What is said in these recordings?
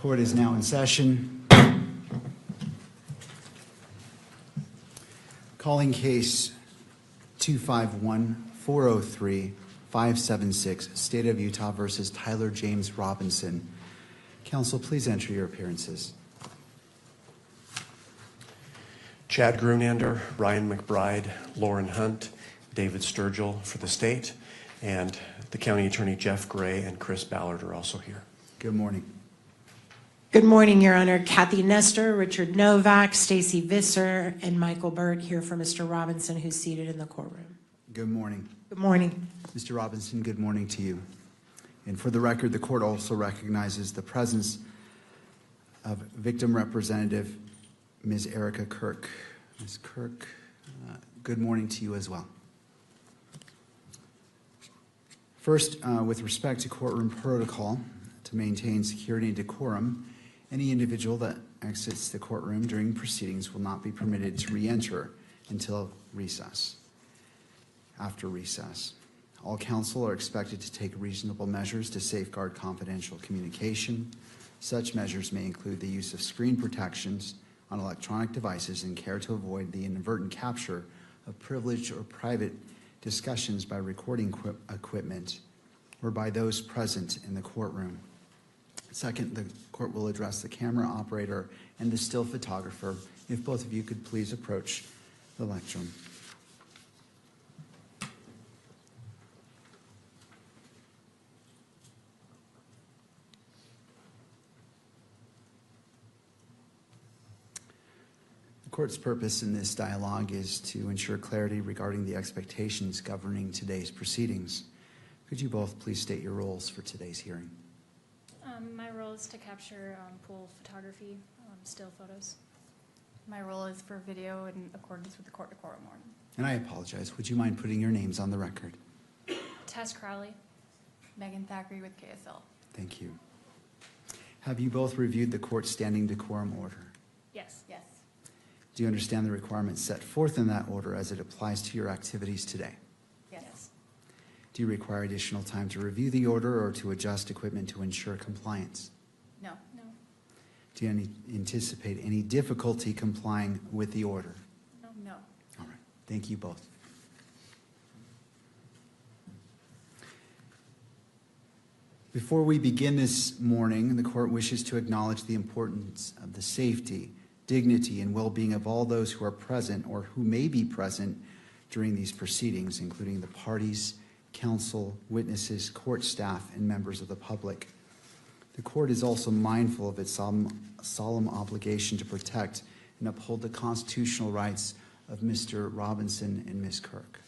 Court is now in session. Calling case 251-403-576, State of Utah versus Tyler James Robinson. Counsel, please enter your appearances. Chad Grunander, Ryan McBride, Lauren Hunt, David Sturgill for the state, and the County Attorney Jeff Gray and Chris Ballard are also here. Good morning. Good morning, Your Honor. Kathy Nestor, Richard Novak, Stacy Visser, and Michael Burt here for Mr. Robinson, who's seated in the courtroom. Good morning. Good morning. Mr. Robinson, good morning to you. And for the record, the court also recognizes the presence of victim representative Ms. Erica Kirk. Ms. Kirk, good morning to you as well. First, with respect to courtroom protocol, to maintain security and decorum, any individual that exits the courtroom during proceedings will not be permitted to re-enter until recess. After recess, all counsel are expected to take reasonable measures to safeguard confidential communication. Such measures may include the use of screen protections on electronic devices and care to avoid the inadvertent capture of privileged or private discussions by recording equipment or by those present in the courtroom. Second, the court will address the camera operator and the still photographer. If both of you could please approach the lectern. The court's purpose in this dialogue is to ensure clarity regarding the expectations governing today's proceedings. Could you both please state your roles for today's hearing? My role is to capture pool photography, still photos. My role is for video in accordance with the court decorum order. And I apologize. Would you mind putting your names on the record? Tess Crowley. Megan Thackeray with KSL. Thank you. Have you both reviewed the court's standing decorum order? Yes. Yes. Do you understand the requirements set forth in that order as it applies to your activities today? Yes. Do you require additional time to review the order or to adjust equipment to ensure compliance? No. No. Do you anticipate any difficulty complying with the order? No. No. All right. Thank you both. Before we begin this morning, the court wishes to acknowledge the importance of the safety, dignity, and well-being of all those who are present or who may be present during these proceedings, including the parties, counsel, witnesses, court staff, and members of the public. The court is also mindful of its solemn obligation to protect and uphold the constitutional rights of Mr. Robinson and Ms. Kirk.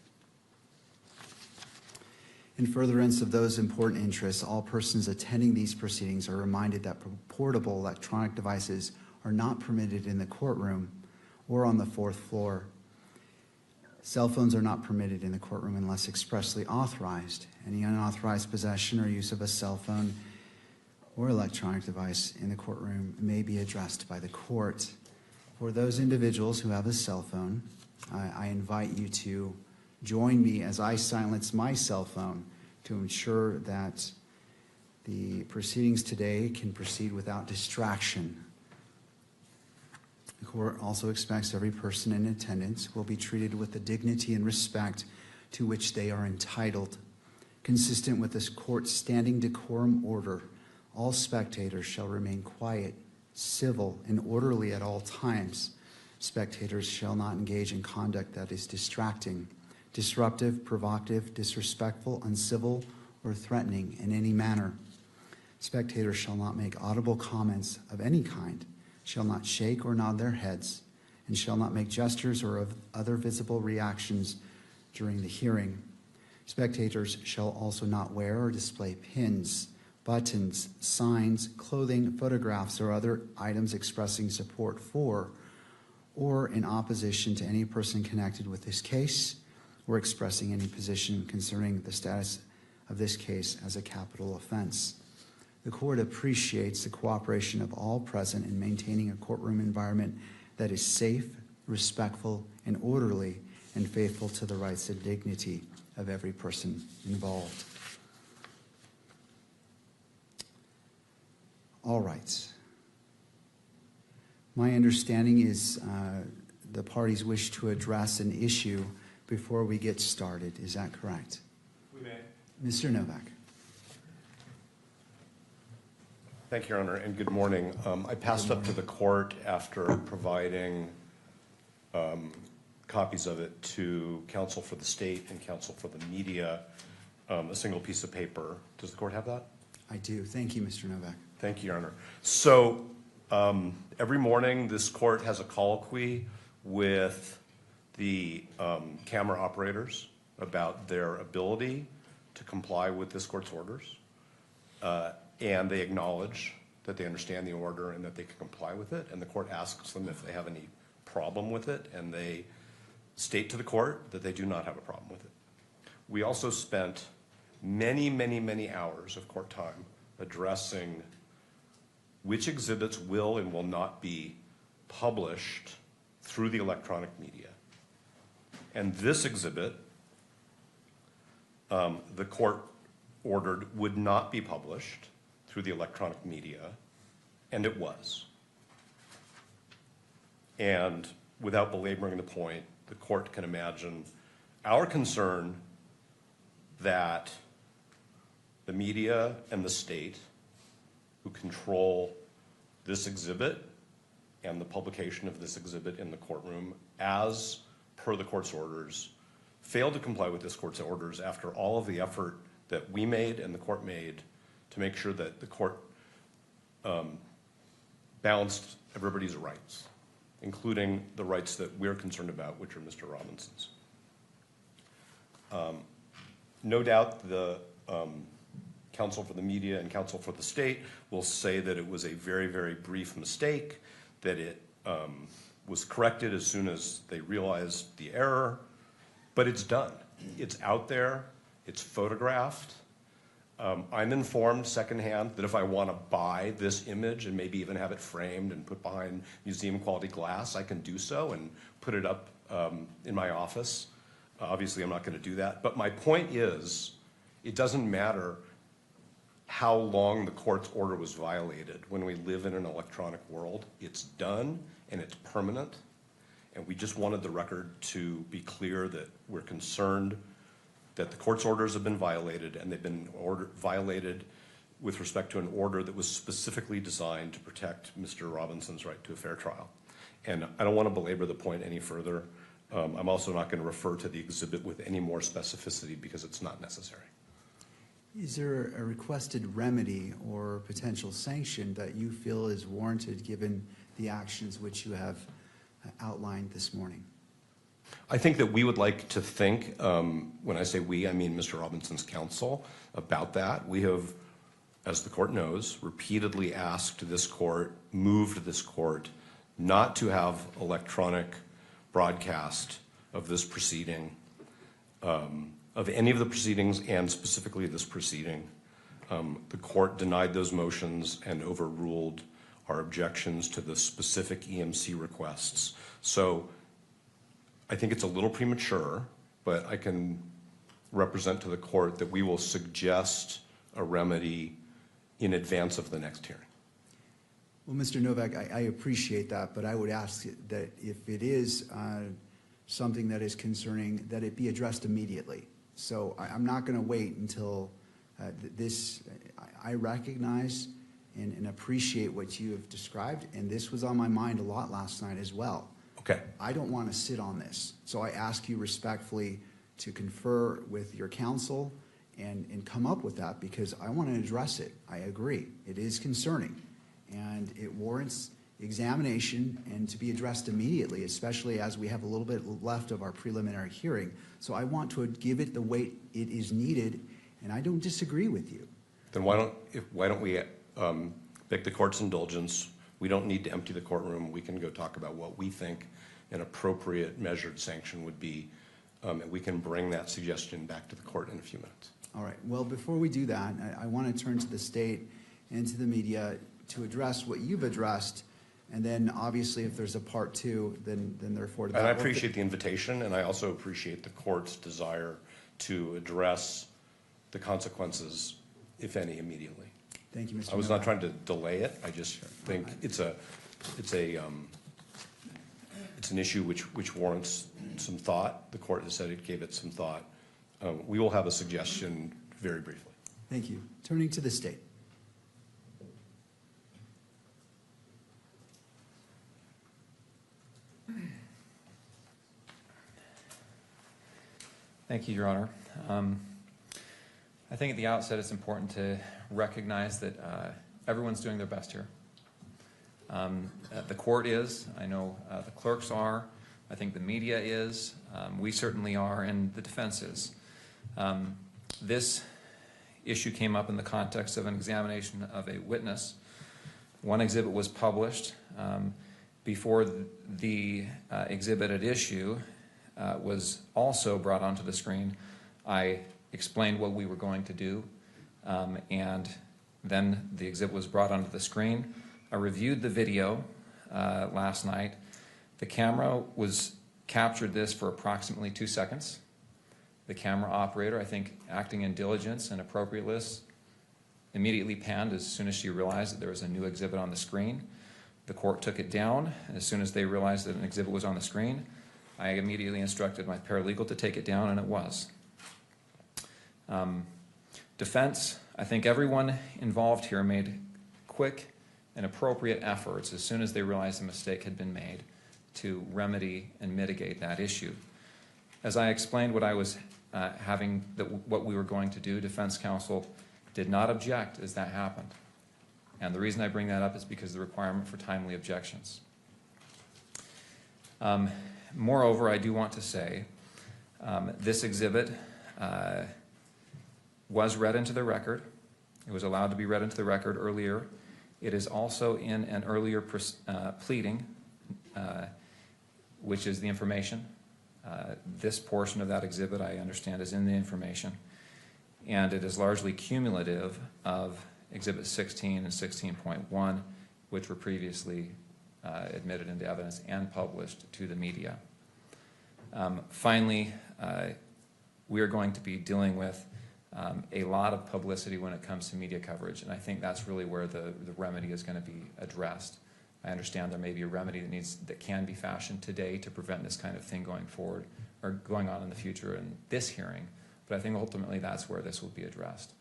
In furtherance of those important interests, all persons attending these proceedings are reminded that portable electronic devices are not permitted in the courtroom or on the fourth floor. Cell phones are not permitted in the courtroom unless expressly authorized. Any unauthorized possession or use of a cell phone or electronic device in the courtroom may be addressed by the court. For those individuals who have a cell phone, I invite you to join me as I silence my cell phone to ensure that the proceedings today can proceed without distraction. The court also expects every person in attendance will be treated with the dignity and respect to which they are entitled. Consistent with this court's standing decorum order, all spectators shall remain quiet, civil, and orderly at all times. Spectators shall not engage in conduct that is distracting, disruptive, provocative, disrespectful, uncivil, or threatening in any manner. Spectators shall not make audible comments of any kind, shall not shake or nod their heads, and shall not make gestures or of other visible reactions during the hearing. Spectators shall also not wear or display pins, buttons, signs, clothing, photographs, or other items expressing support for or in opposition to any person connected with this case or expressing any position concerning the status of this case as a capital offense. The court appreciates the cooperation of all present in maintaining a courtroom environment that is safe, respectful, and orderly, and faithful to the rights and dignity of every person involved. All right. My understanding is the parties wish to address an issue before we get started. Is that correct? We may. Mr. Novak. Thank you, Your Honor, and good morning. I passed up to the court after providing copies of it to counsel for the state and counsel for the media, a single piece of paper. Does the court have that? I do. Thank you, Mr. Novak. Thank you, Your Honor. So every morning, this court has a colloquy with the camera operators about their ability to comply with this court's orders. And they acknowledge that they understand the order and that they can comply with it. And the court asks them if they have any problem with it, and they state to the court that they do not have a problem with it. We also spent many, many, many hours of court time addressing which exhibits will and will not be published through the electronic media. And this exhibit, the court ordered would not be published through the electronic media, and it was. And without belaboring the point, the court can imagine our concern that the media and the state who control this exhibit and the publication of this exhibit in the courtroom as per the court's orders failed to comply with this court's orders after all of the effort that we made and the court made to make sure that the court balanced everybody's rights, including the rights that we're concerned about, which are Mr. Robinson's. No doubt the counsel for the media and counsel for the state will say that it was a very, very brief mistake, that it was corrected as soon as they realized the error, but it's done. It's out there, it's photographed. I'm informed secondhand that if I want to buy this image and maybe even have it framed and put behind museum quality glass, I can do so and put it up in my office. Obviously, I'm not going to do that. But my point is, it doesn't matter how long the court's order was violated. When we live in an electronic world, it's done and it's permanent. And we just wanted the record to be clear that we're concerned that the court's orders have been violated, and they've been violated with respect to an order that was specifically designed to protect Mr. Robinson's right to a fair trial. And I don't want to belabor the point any further. I'm also not going to refer to the exhibit with any more specificity because it's not necessary. Is there a requested remedy or potential sanction that you feel is warranted given the actions which you have outlined this morning? I think that we would like to think, when I say we, I mean Mr. Robinson's counsel, about that. We have, as the court knows, repeatedly asked this court, moved this court, not to have electronic broadcast of this proceeding, of any of the proceedings and specifically this proceeding. The court denied those motions and overruled our objections to the specific EMC requests. So I think it's a little premature, but I can represent to the court that we will suggest a remedy in advance of the next hearing. Well, Mr. Novak, I appreciate that, but I would ask that if it is something that is concerning, that it be addressed immediately. So I'm not going to wait until this. I recognize and appreciate what you have described, and this was on my mind a lot last night as well. Okay. I don't want to sit on this, so I ask you respectfully to confer with your counsel and come up with that, because I want to address it. I agree. It is concerning, and it warrants examination and to be addressed immediately, especially as we have a little bit left of our preliminary hearing. So I want to give it the weight it is needed, and I don't disagree with you. Then why don't we beg the court's indulgence? We don't need to empty the courtroom. We can go talk about what we think an appropriate measured sanction would be, and we can bring that suggestion back to the court in a few minutes. All right. Well, before we do that, I want to turn to the state and to the media to address what you've addressed, and then obviously if there's a part two, then therefore. And I appreciate the invitation, and I also appreciate the court's desire to address the consequences, if any, immediately. Thank you, Mr. I was Novak. not trying to delay it. I just think it's a it's an issue which warrants some thought. The court has said it gave it some thought. We will have a suggestion very briefly. Thank you. Turning to the state. Thank you, Your Honor. I think at the outset it's important to recognize that everyone's doing their best here. The court is, I know the clerks are, I think the media is, we certainly are, and the defense is. This issue came up in the context of an examination of a witness. One exhibit was published. Before the exhibit at issue was also brought onto the screen, I explained what we were going to do, and then the exhibit was brought onto the screen. I reviewed the video last night. The camera captured this for approximately 2 seconds. The camera operator, I think acting in diligence and appropriateness, immediately panned as soon as she realized that there was a new exhibit on the screen. The court took it down. As soon as they realized that an exhibit was on the screen, I immediately instructed my paralegal to take it down, and it was. Defense, I think everyone involved here made quick and appropriate efforts as soon as they realized a mistake had been made to remedy and mitigate that issue. As I explained what I was what we were going to do, defense counsel did not object as that happened. And the reason I bring that up is because of the requirement for timely objections. Moreover, I do want to say this exhibit was read into the record. It was allowed to be read into the record earlier. It is also in an earlier pleading, which is the information. This portion of that exhibit, I understand, is in the information. And it is largely cumulative of Exhibit 16 and 16.1, which were previously admitted into evidence and published to the media. Finally, we are going to be dealing with a lot of publicity when it comes to media coverage, and I think that's really where the remedy is going to be addressed. I understand there may be a remedy that can be fashioned today to prevent this kind of thing going forward or going on in the future in this hearing, but I think ultimately that's where this will be addressed.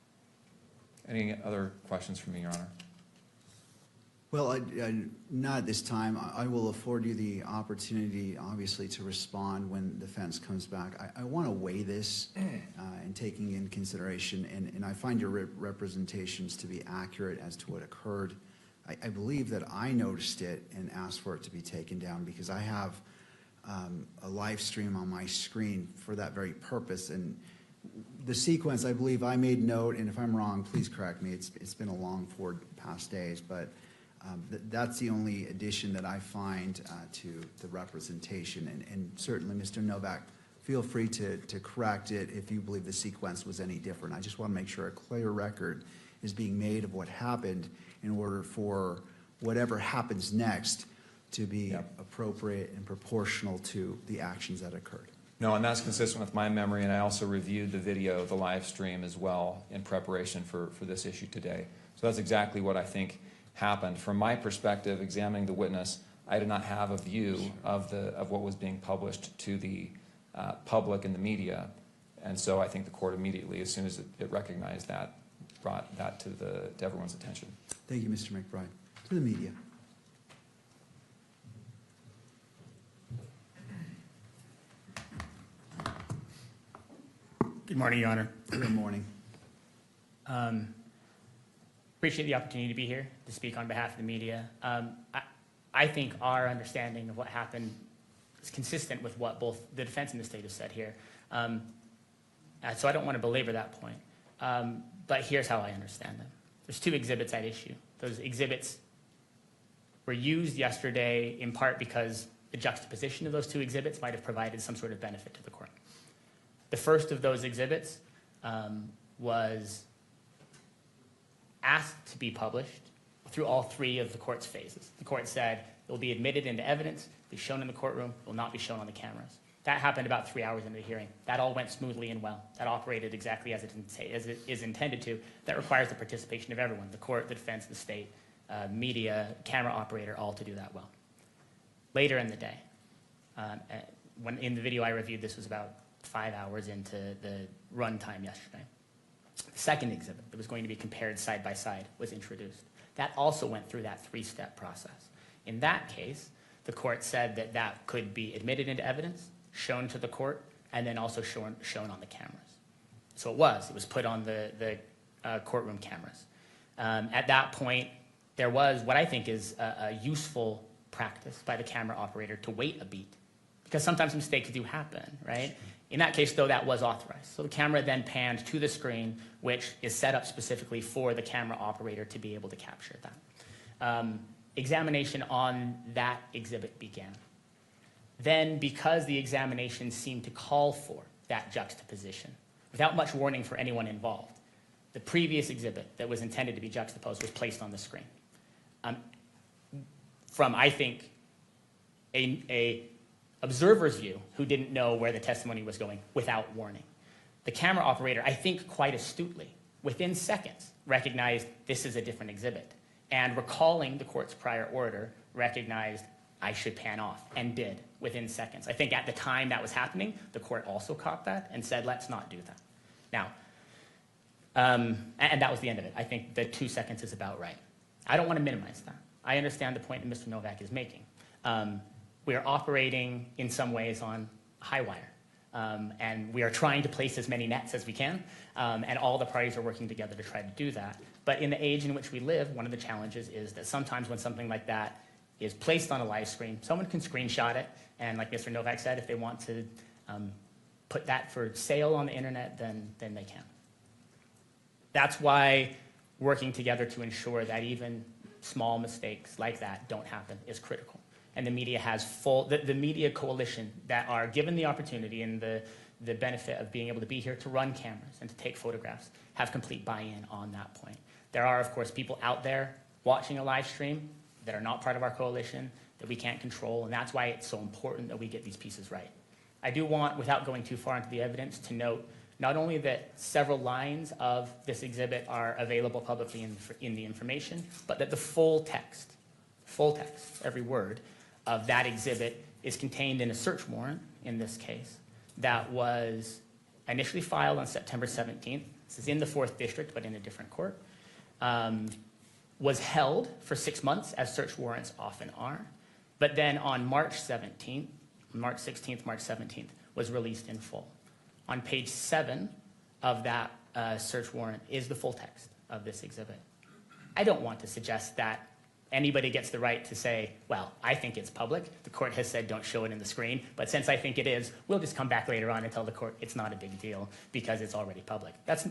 Any other questions from me, Your Honor? Well, not at this time. I will afford you the opportunity, obviously, to respond when defense comes back. I want to weigh this and taking in consideration, and I find your representations to be accurate as to what occurred. I believe that I noticed it and asked for it to be taken down because I have a live stream on my screen for that very purpose. And the sequence, I believe I made note, and if I'm wrong, please correct me. It's been a long 4 past days, but that's the only addition that I find to the representation. And certainly, Mr. Novak, feel free to correct it if you believe the sequence was any different. I just want to make sure a clear record is being made of what happened in order for whatever happens next to be appropriate and proportional to the actions that occurred. No, and that's consistent with my memory, and I also reviewed the video, the live stream as well, in preparation for this issue today. So that's exactly what I think happened. From my perspective, examining the witness, I did not have a view of what was being published to the public and the media, and so I think the court immediately, as soon as it recognized that, brought that to everyone's attention. Thank you, Mr. McBride. To the media. Good morning, Your Honor. Good morning. Appreciate the opportunity to be here to speak on behalf of the media. I think our understanding of what happened is consistent with what both the defense and the state have said here. So I don't want to belabor that point. But here's how I understand them. There's 2 exhibits at issue. Those exhibits were used yesterday in part because the juxtaposition of those 2 exhibits might have provided some sort of benefit to the court. The first of those exhibits was asked to be published through all 3 of the court's phases. The court said it will be admitted into evidence, be shown in the courtroom, will not be shown on the cameras. That happened about 3 hours into the hearing. That all went smoothly and well. That operated exactly as it is intended to. That requires the participation of everyone, the court, the defense, the state, media, camera operator, all to do that well. Later in the day, when in the video I reviewed, this was about 5 hours into the runtime yesterday. The second exhibit that was going to be compared side by side was introduced. That also went through that three-step process. In that case, the court said that that could be admitted into evidence, shown to the court, and then also shown on the cameras. So it was put on the courtroom cameras. At that point, there was what I think is a useful practice by the camera operator to wait a beat, because sometimes mistakes do happen, right? In that case, though, that was authorized. So the camera then panned to the screen, which is set up specifically for the camera operator to be able to capture that. Examination on that exhibit began. Then, because the examination seemed to call for that juxtaposition, without much warning for anyone involved, the previous exhibit that was intended to be juxtaposed was placed on the screen. From, I think, a observer's view who didn't know where the testimony was going without warning. The camera operator, I think quite astutely, within seconds, recognized this is a different exhibit. And recalling the court's prior order, recognized I should pan off, and did within seconds. I think at the time that was happening, the court also caught that and said, let's not do that. Now, and that was the end of it. I think the 2 seconds is about right. I don't want to minimize that. I understand the point that Mr. Novak is making. We are operating in some ways on high wire. And we are trying to place as many nets as we can, and all the parties are working together to try to do that. But in the age in which we live, one of the challenges is that sometimes when something like that is placed on a live stream, someone can screenshot it, and like Mr. Novak said, if they want to put that for sale on the internet, then they can. That's why working together to ensure that even small mistakes like that don't happen is critical. And the media has the media coalition that are given the opportunity and the benefit of being able to be here to run cameras and to take photographs have complete buy-in on that point. There are, of course, people out there watching a live stream that are not part of our coalition that we can't control, and that's why it's so important that we get these pieces right. I do want, without going too far into the evidence, to note not only that several lines of this exhibit are available publicly in the information, but that the full text, every word, of that exhibit is contained in a search warrant, in this case, that was initially filed on September 17th. This is in the 4th District, but in a different court. Was held for 6 months, as search warrants often are, but then on March 16th, March 17th, was released in full. On page 7 of that search warrant is the full text of this exhibit. I don't want to suggest that anybody gets the right to say, well, I think it's public. The court has said don't show it in the screen, but since I think it is, we'll just come back later on and tell the court it's not a big deal because it's already public. That's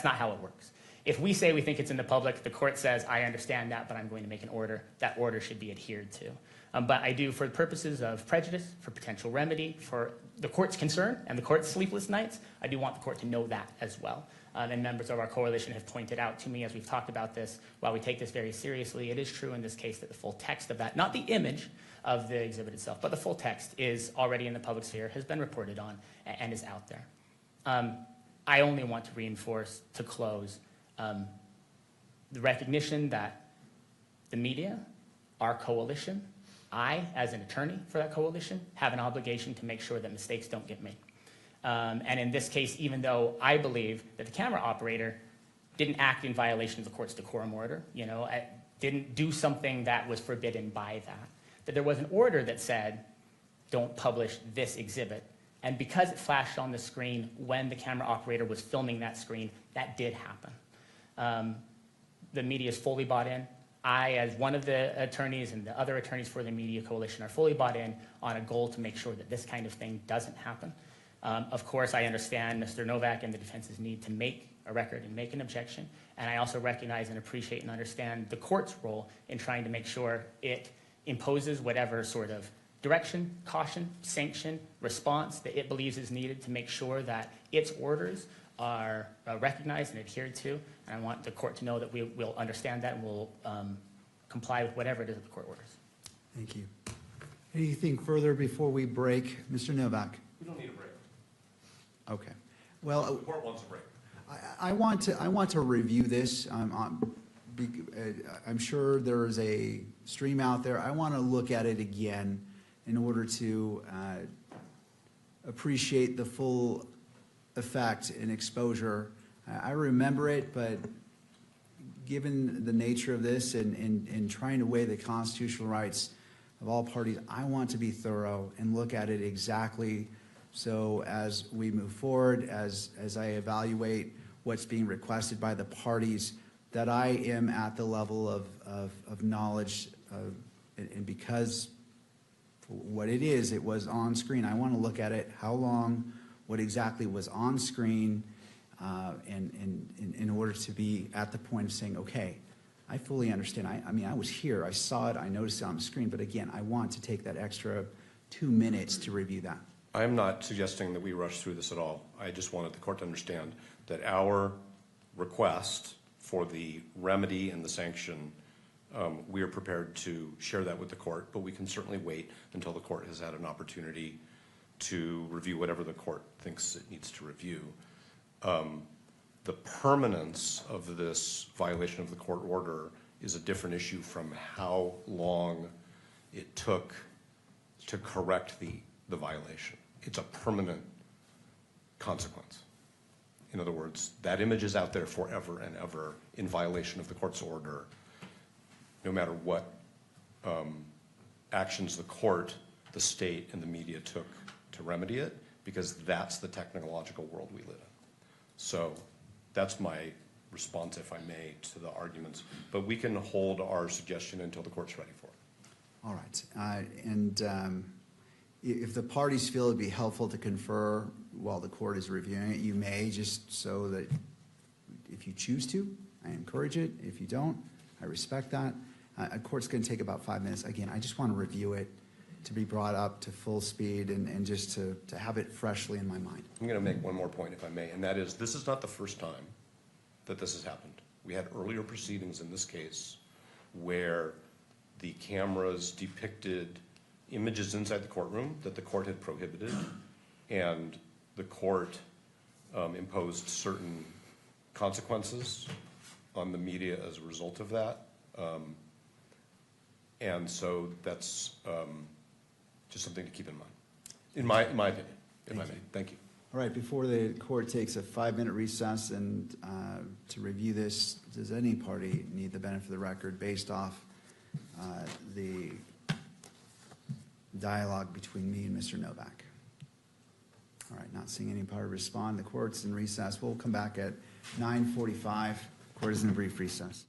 not how it works. If we say we think it's in the public, the court says, I understand that, but I'm going to make an order. That order should be adhered to. But I do, for the purposes of prejudice, for potential remedy, for the court's concern and the court's sleepless nights, I do want the court to know that as well. And members of our coalition have pointed out to me as we've talked about this, while we take this very seriously, it is true in this case that the full text of that, not the image of the exhibit itself, but the full text is already in the public sphere, has been reported on, and is out there. I only want to reinforce, to close, the recognition that the media, our coalition, I, as an attorney for that coalition, have an obligation to make sure that mistakes don't get made. And in this case, even though I believe that the camera operator didn't act in violation of the court's decorum order, didn't do something that was forbidden by that there was an order that said, don't publish this exhibit. And because it flashed on the screen when the camera operator was filming that screen, that did happen. The media is fully bought in. I, as one of the attorneys and the other attorneys for the media coalition, are fully bought in on a goal to make sure that this kind of thing doesn't happen. Of course, I understand Mr. Novak and the defense's need to make a record and make an objection, and I also recognize and appreciate and understand the court's role in trying to make sure it imposes whatever sort of direction, caution, sanction, response that it believes is needed to make sure that its orders are recognized and adhered to. And I want the court to know that we will understand that and will comply with whatever it is that the court orders. Thank you. Anything further before we break? Mr. Novak? We don't need a break. Okay. Well, The court wants a break. I want to review this I'm sure there is a stream out there. I want to look at it again in order to appreciate the full effect and exposure. I remember it, but given the nature of this and trying to weigh the constitutional rights of all parties, I want to be thorough and look at it exactly. So as we move forward, as I evaluate what's being requested by the parties, that I am at the level of knowledge, and because what it is, it was on screen. I want to look at it, how long, what exactly was on screen, and in order to be at the point of saying, okay, I fully understand. I mean, I was here, I saw it, I noticed it on the screen, but again, I want to take that extra 2 minutes to review that. I'm not suggesting that we rush through this at all. I just wanted the court to understand that our request for the remedy and the sanction, we are prepared to share that with the court, but we can certainly wait until the court has had an opportunity to review whatever the court thinks it needs to review. The permanence of this violation of the court order is a different issue from how long it took to correct the violation. It's a permanent consequence. In other words, that image is out there forever and ever in violation of the court's order, no matter what actions the court, the state, and the media took to remedy it, because that's the technological world we live in. So that's my response, if I may, to the arguments. But we can hold our suggestion until the court's ready for it. All right. If the parties feel it'd be helpful to confer while the court is reviewing it, you may, just so that if you choose to, I encourage it. If you don't, I respect that. A court's going to take about 5 minutes. Again, I just want to review it, to be brought up to full speed and just to have it freshly in my mind. I'm going to make one more point, if I may, and that is this is not the first time that this has happened. We had earlier proceedings in this case where the cameras depicted images inside the courtroom that the court had prohibited, and the court imposed certain consequences on the media as a result of that. And so that's just something to keep in mind, in my opinion, if I may. Thank you. All right, before the court takes a 5-minute recess and to review this, does any party need the benefit of the record based off the dialogue between me and Mr. Novak? All right, not seeing any party respond. The court's in recess. We'll come back at 9:45. Court is in a brief recess.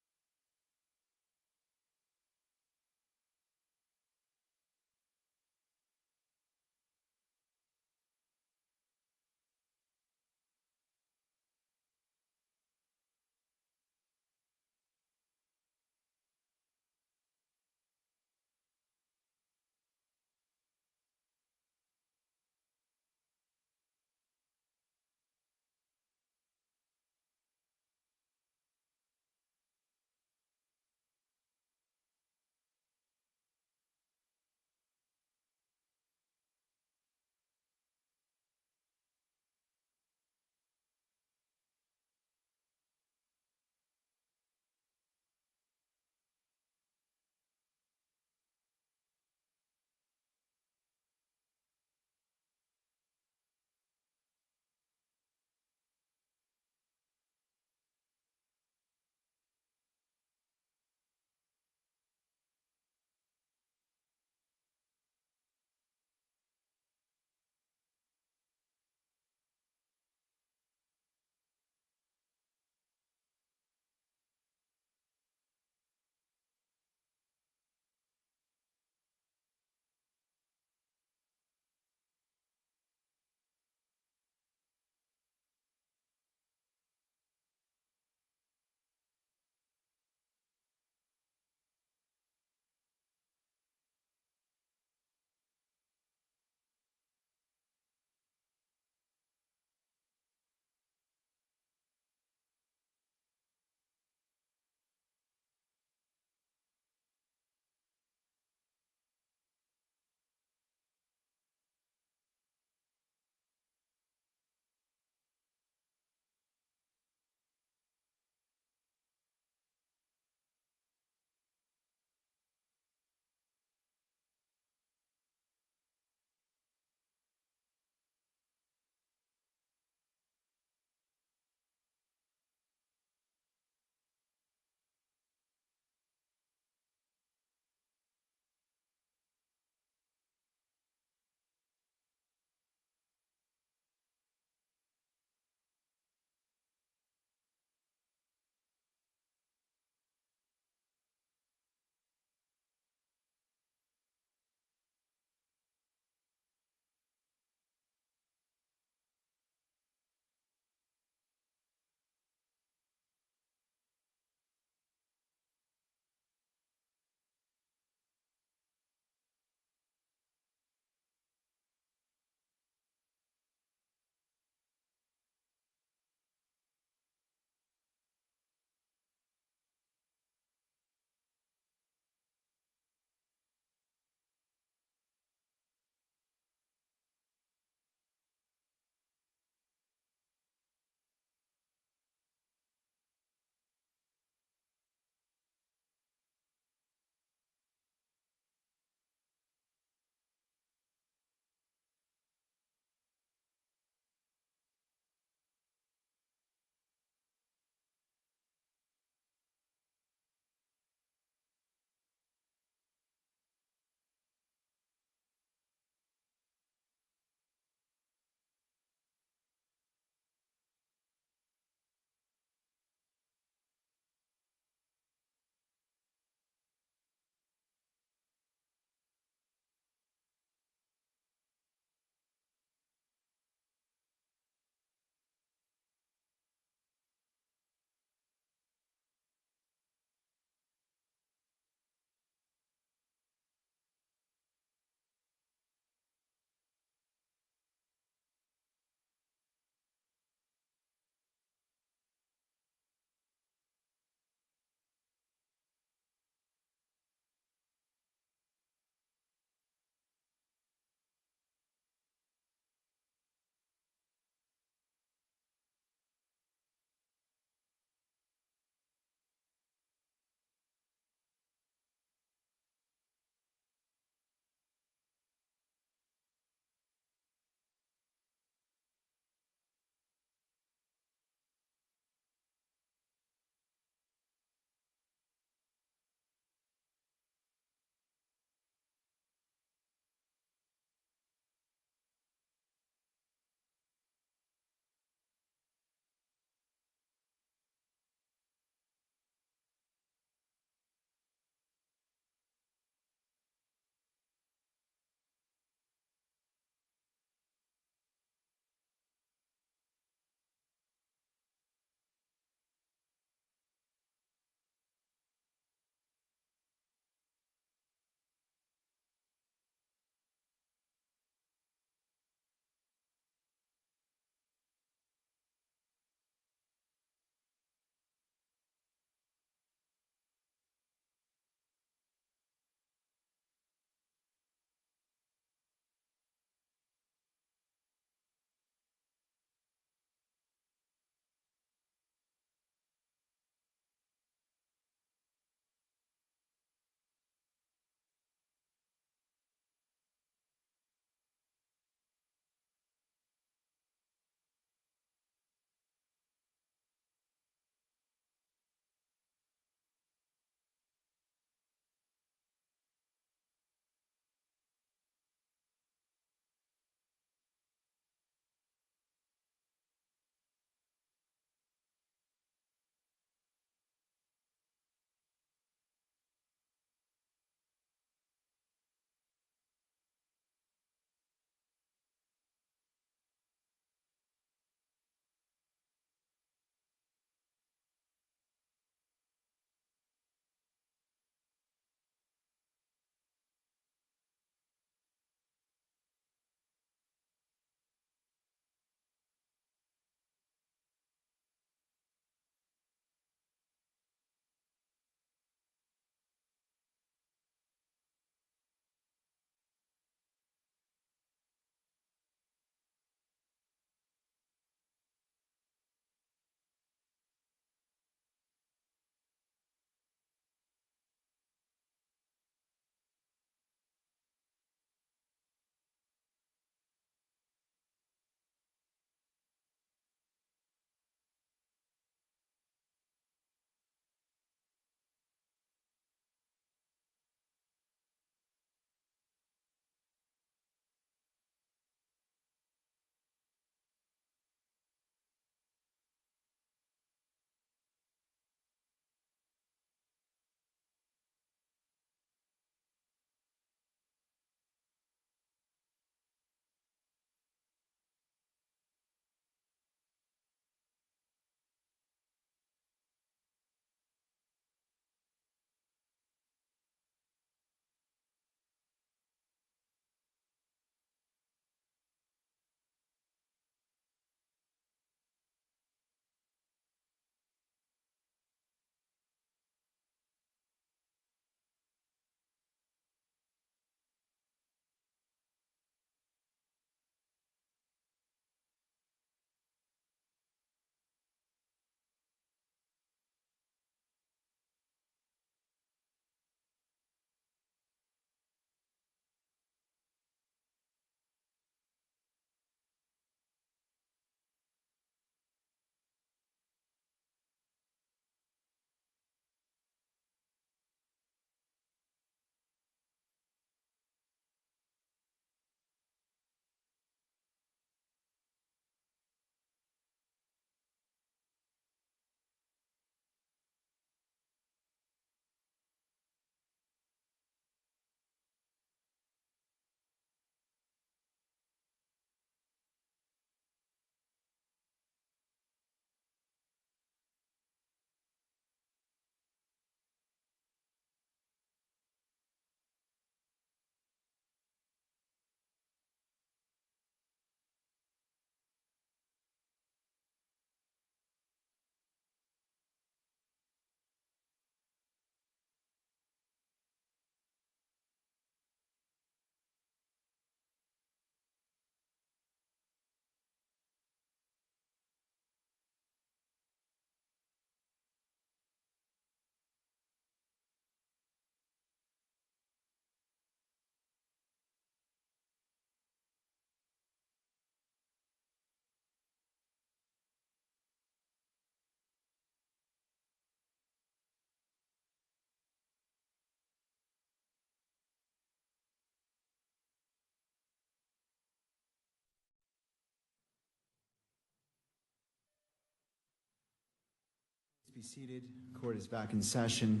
Be seated. Court is back in session,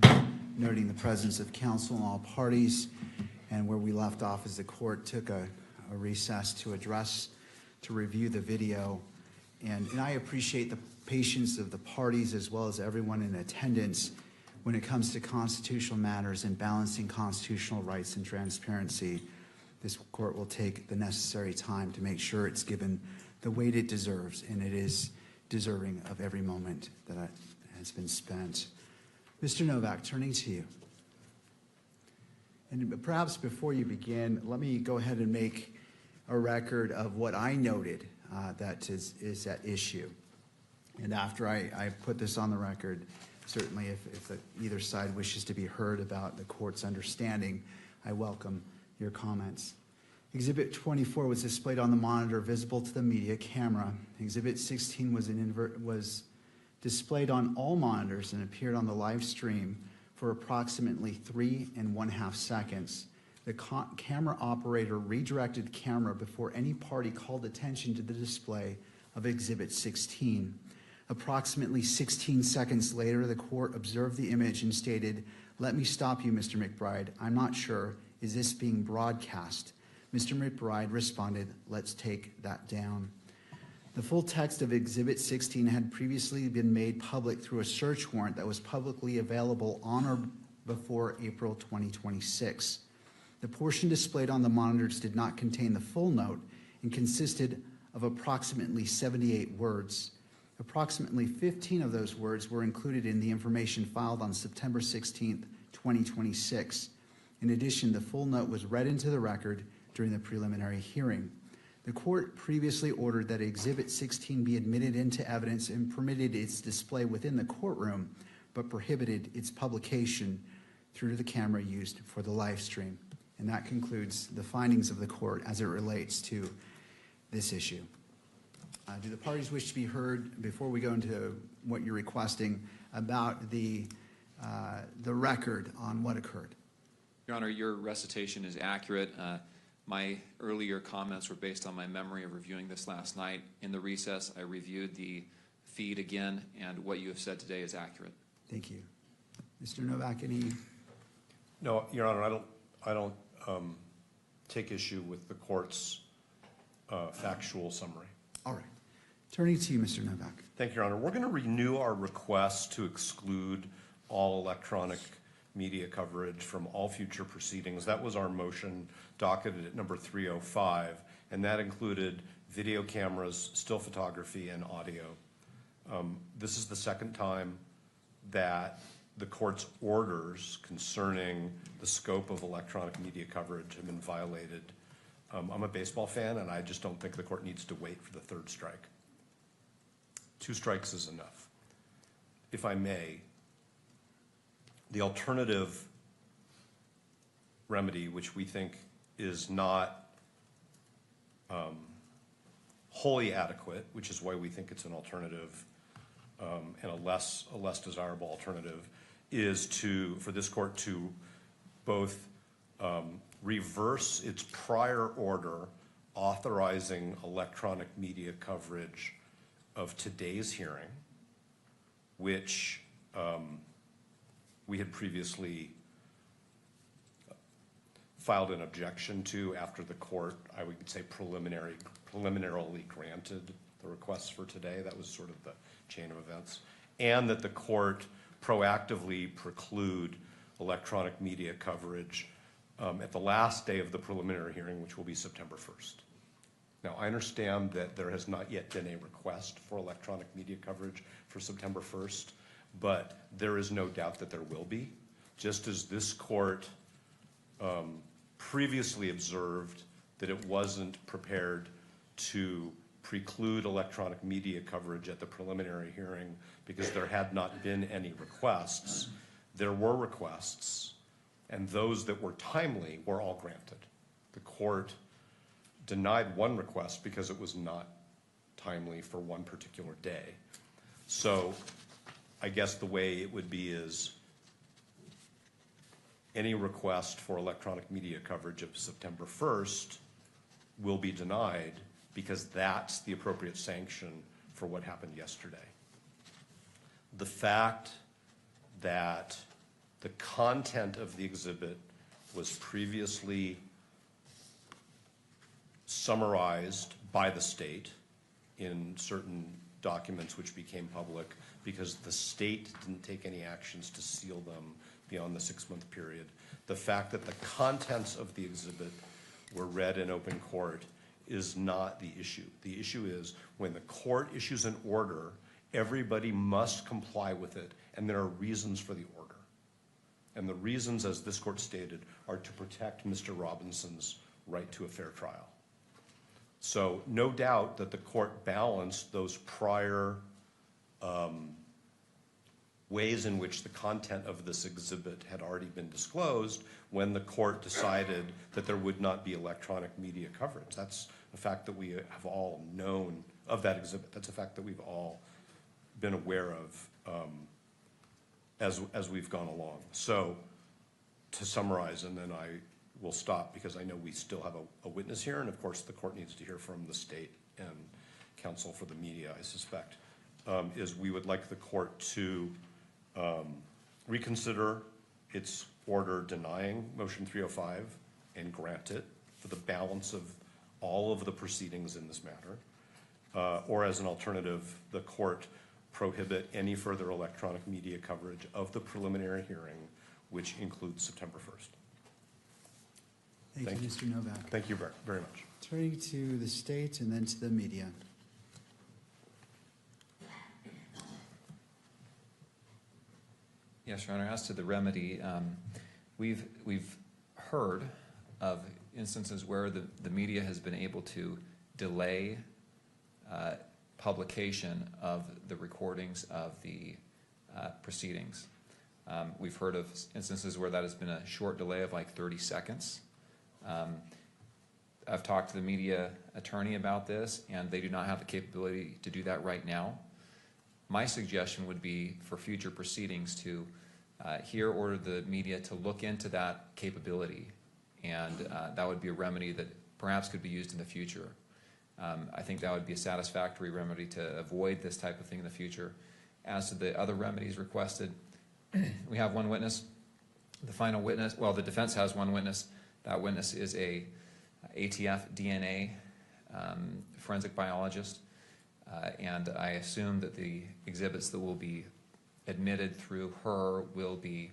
noting the presence of counsel and all parties. And where we left off is the court took a recess to review the video. And I appreciate the patience of the parties as well as everyone in attendance when it comes to constitutional matters and balancing constitutional rights and transparency. This court will take the necessary time to make sure it's given the weight it deserves, and it is deserving of every moment that has been spent. Mr. Novak, turning to you. And perhaps before you begin, let me go ahead and make a record of what I noted that is at issue. And after I put this on the record, certainly if either side wishes to be heard about the court's understanding, I welcome your comments. Exhibit 24 was displayed on the monitor visible to the media camera. Exhibit 16 was displayed on all monitors and appeared on the live stream for approximately 3.5 seconds. The camera operator redirected the camera before any party called attention to the display of Exhibit 16. Approximately 16 seconds later, the court observed the image and stated, "Let me stop you, Mr. McBride. I'm not sure. Is this being broadcast?" Mr. McBride responded, "Let's take that down." The full text of Exhibit 16 had previously been made public through a search warrant that was publicly available on or before April 2026. The portion displayed on the monitors did not contain the full note and consisted of approximately 78 words. Approximately 15 of those words were included in the information filed on September 16th, 2026. In addition, the full note was read into the record during the preliminary hearing. The court previously ordered that Exhibit 16 be admitted into evidence and permitted its display within the courtroom, but prohibited its publication through the camera used for the live stream. And that concludes the findings of the court as it relates to this issue. Do the parties wish to be heard before we go into what you're requesting about the record on what occurred? Your Honor, your recitation is accurate. My earlier comments were based on my memory of reviewing this last night. In the recess, I reviewed the feed again, and what you have said today is accurate. Thank you. Mr. Novak, any? No, Your Honor, I don't take issue with the court's factual summary. All right. Turning to you, Mr. Novak. Thank you, Your Honor. We're going to renew our request to exclude all electronic media coverage from all future proceedings. That was our motion docketed at number 305, and that included video cameras, still photography, and audio. This is the second time that the court's orders concerning the scope of electronic media coverage have been violated. I'm a baseball fan, and I just don't think the court needs to wait for the third strike. 2 strikes is enough. If I may, the alternative remedy, which we think is not wholly adequate, which is why we think it's an alternative and a less desirable alternative, is for this court to both reverse its prior order authorizing electronic media coverage of today's hearing, which we had previously filed an objection to after the court, I would say, preliminarily granted the requests for today. That was sort of the chain of events. And that the court proactively preclude electronic media coverage at the last day of the preliminary hearing, which will be September 1st. Now, I understand that there has not yet been a request for electronic media coverage for September 1st, but there is no doubt that there will be, just as this court previously observed that it wasn't prepared to preclude electronic media coverage at the preliminary hearing because there had not been any requests. There were requests, and those that were timely were all granted. The court denied one request because it was not timely for one particular day. So I guess the way it would be is any request for electronic media coverage of September 1st will be denied because that's the appropriate sanction for what happened yesterday. the fact that the content of the exhibit was previously summarized by the state in certain documents which became public because the state didn't take any actions to seal them beyond the 6-month period. The fact that the contents of the exhibit were read in open court is not the issue. The issue is when the court issues an order, everybody must comply with it, and there are reasons for the order. And the reasons, as this court stated, are to protect Mr. Robinson's right to a fair trial. So no doubt that the court balanced those prior ways in which the content of this exhibit had already been disclosed when the court decided that there would not be electronic media coverage. That's a fact that we have all known of that exhibit. That's a fact that we've all been aware of as we've gone along. So to summarize, and then I will stop because I know we still have a witness here, and of course the court needs to hear from the state and counsel for the media, I suspect, is we would like the court to reconsider its order denying Motion 305 and grant it for the balance of all of the proceedings in this matter, or as an alternative, the court prohibit any further electronic media coverage of the preliminary hearing, which includes September 1st. Thank you, Mr. Novak. Thank you very much. Turning to the state and then to the media. Yes, Your Honor. As to the remedy, we've heard of instances where the media has been able to delay publication of the recordings of the proceedings. We've heard of instances where that has been a short delay of like 30 seconds. I've talked to the media attorney about this, and they do not have the capability to do that right now. My suggestion would be for future proceedings to order the media to look into that capability, and that would be a remedy that perhaps could be used in the future. I think that would be a satisfactory remedy to avoid this type of thing in the future. As to the other remedies requested, we have one witness. The final witness, well, the defense has one witness. That witness is a ATF DNA forensic biologist, and I assume that the exhibits that will be admitted through her will be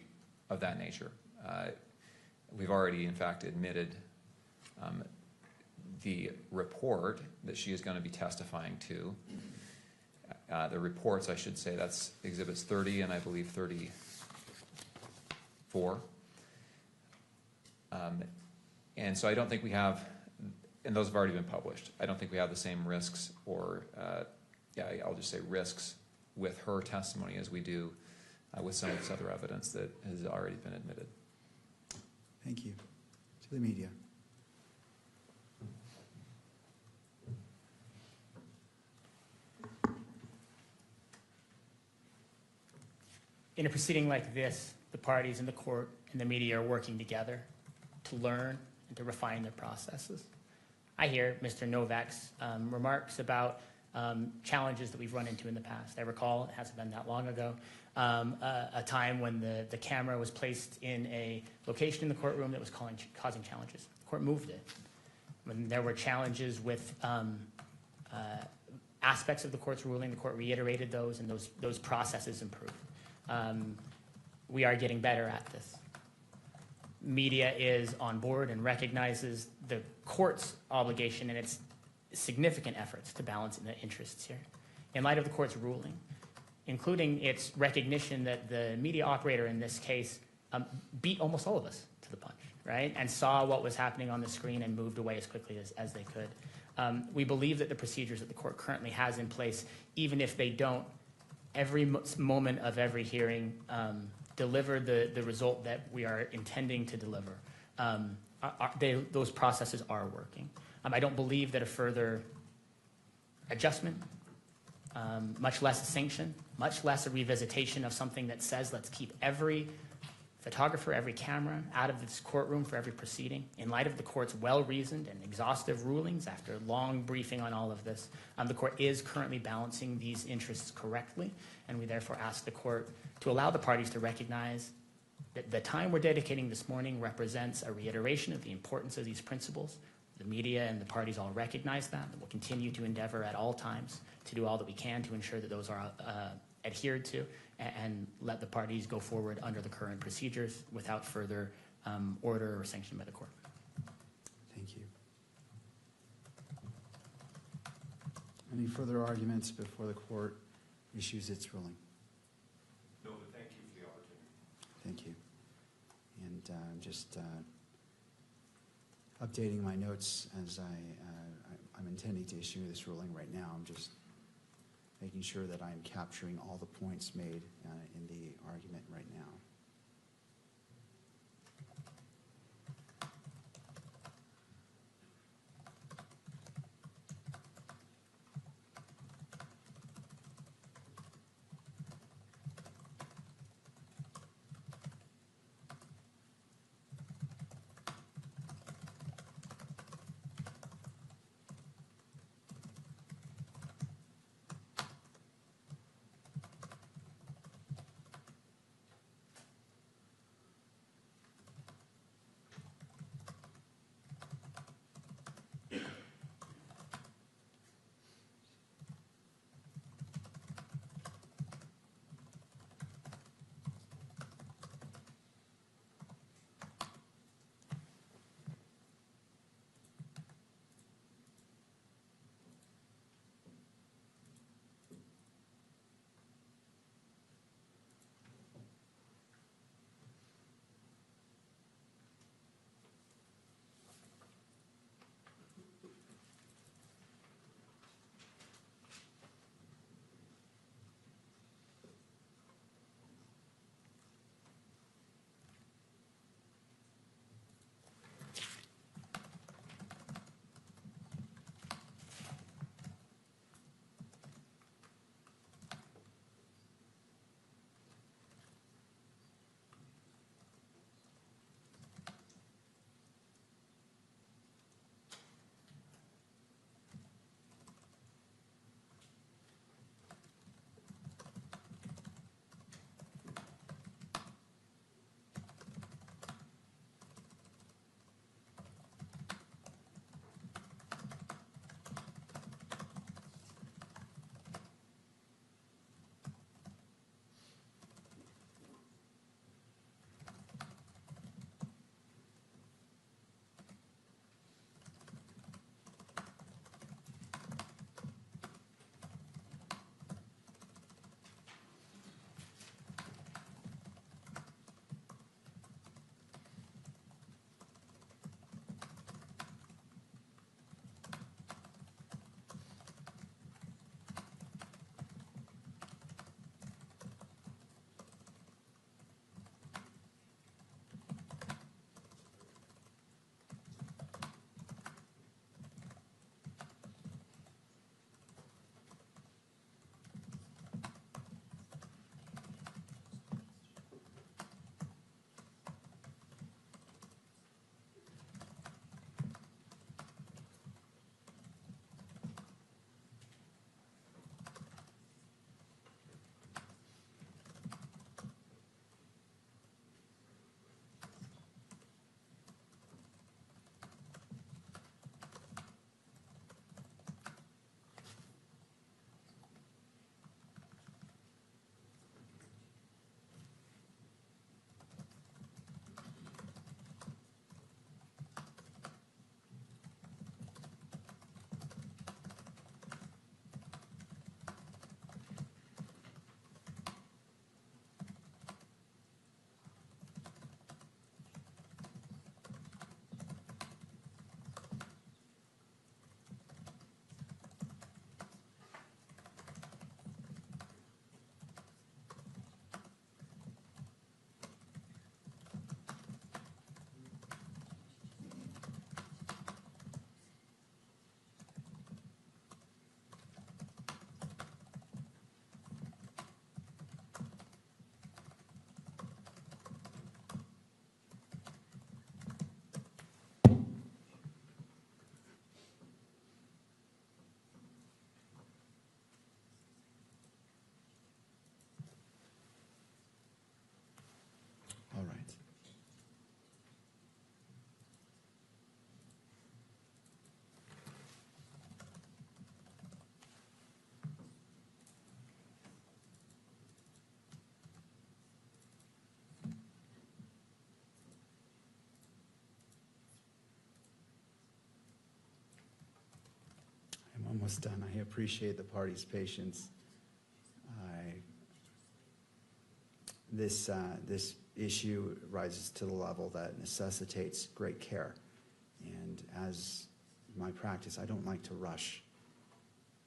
of that nature. We've already, in fact, admitted the report that she is going to be testifying to. The reports, I should say, that's exhibits 30 and I believe 34. And so I don't think we have, and those have already been published, I don't think we have the same risks or, I'll just say risks with her testimony as we do with some of this other evidence that has already been admitted. Thank you. To the media. In a proceeding like this, the parties in the court and the media are working together to learn and to refine their processes. I hear Mr. Novak's remarks about challenges that we've run into in the past. I recall, it hasn't been that long ago, a time when the camera was placed in a location in the courtroom that was causing challenges. The court moved it. When there were challenges with aspects of the court's ruling, the court reiterated those, and those processes improved. We are getting better at this. Media is on board and recognizes the court's obligation and its significant efforts to balance the interests here. In light of the court's ruling, including its recognition that the media operator in this case beat almost all of us to the punch, right? And saw what was happening on the screen and moved away as quickly as they could. We believe that the procedures that the court currently has in place, even if they don't, every moment of every hearing deliver the result that we are intending to deliver. Those processes are working. I don't believe that a further adjustment, much less a sanction, much less a revisitation of something that says let's keep every photographer, every camera out of this courtroom for every proceeding. In light of the court's well-reasoned and exhaustive rulings after a long briefing on all of this, the court is currently balancing these interests correctly, and we therefore ask the court to allow the parties to recognize that the time we're dedicating this morning represents a reiteration of the importance of these principles. The media and the parties all recognize that, and we'll continue to endeavor at all times to do all that we can to ensure that those are adhered to, and let the parties go forward under the current procedures without further order or sanction by the court. Thank you. Any further arguments before the court issues its ruling? No, but thank you for the opportunity. Thank you. And just updating my notes as I'm intending to issue this ruling right now. I'm just making sure that I'm capturing all the points made in the argument right now. almost done. I appreciate the party's patience. This issue rises to the level that necessitates great care. And as my practice, I don't like to rush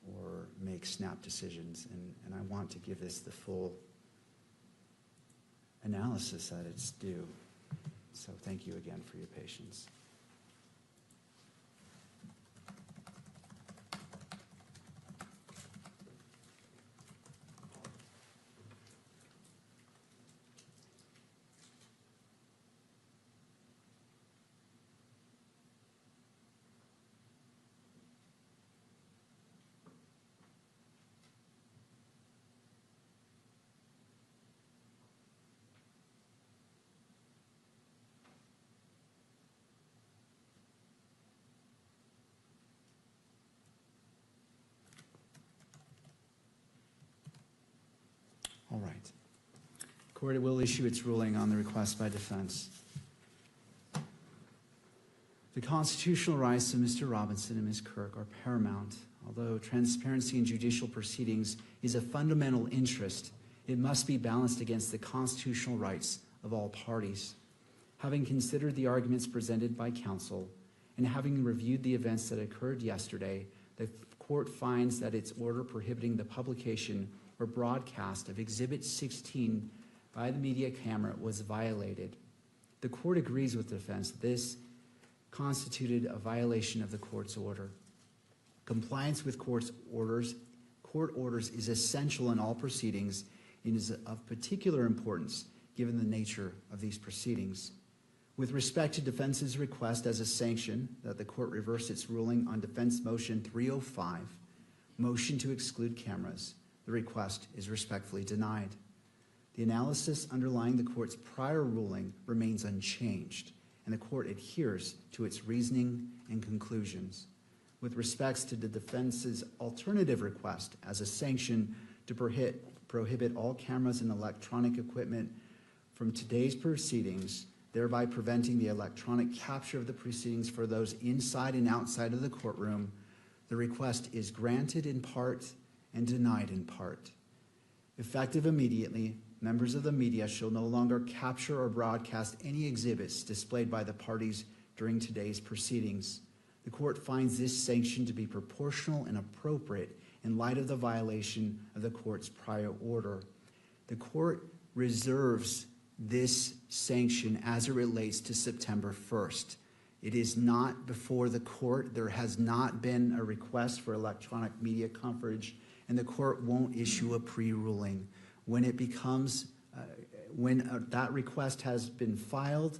or make snap decisions. And I want to give this the full analysis that it's due. So thank you again for your patience. All right. Court will issue its ruling on the request by defense. The constitutional rights of Mr. Robinson and Ms. Kirk are paramount. Although transparency in judicial proceedings is a fundamental interest, it must be balanced against the constitutional rights of all parties. Having considered the arguments presented by counsel and having reviewed the events that occurred yesterday, the court finds that its order prohibiting the publication or broadcast of Exhibit 16 by the media camera was violated. The court agrees with the defense that this constituted a violation of the court's order. Compliance with court orders is essential in all proceedings and is of particular importance given the nature of these proceedings. With respect to defense's request as a sanction that the court reverse its ruling on defense motion 305, motion to exclude cameras, the request is respectfully denied. The analysis underlying the court's prior ruling remains unchanged, and the court adheres to its reasoning and conclusions. With respects to the defense's alternative request as a sanction to prohibit all cameras and electronic equipment from today's proceedings, thereby preventing the electronic capture of the proceedings for those inside and outside of the courtroom, the request is granted in part and denied in part. Effective immediately, members of the media shall no longer capture or broadcast any exhibits displayed by the parties during today's proceedings. The court finds this sanction to be proportional and appropriate in light of the violation of the court's prior order. The court reserves this sanction as it relates to September 1st. It is not before the court. There has not been a request for electronic media coverage, and the court won't issue a pre-ruling. When it becomes, that request has been filed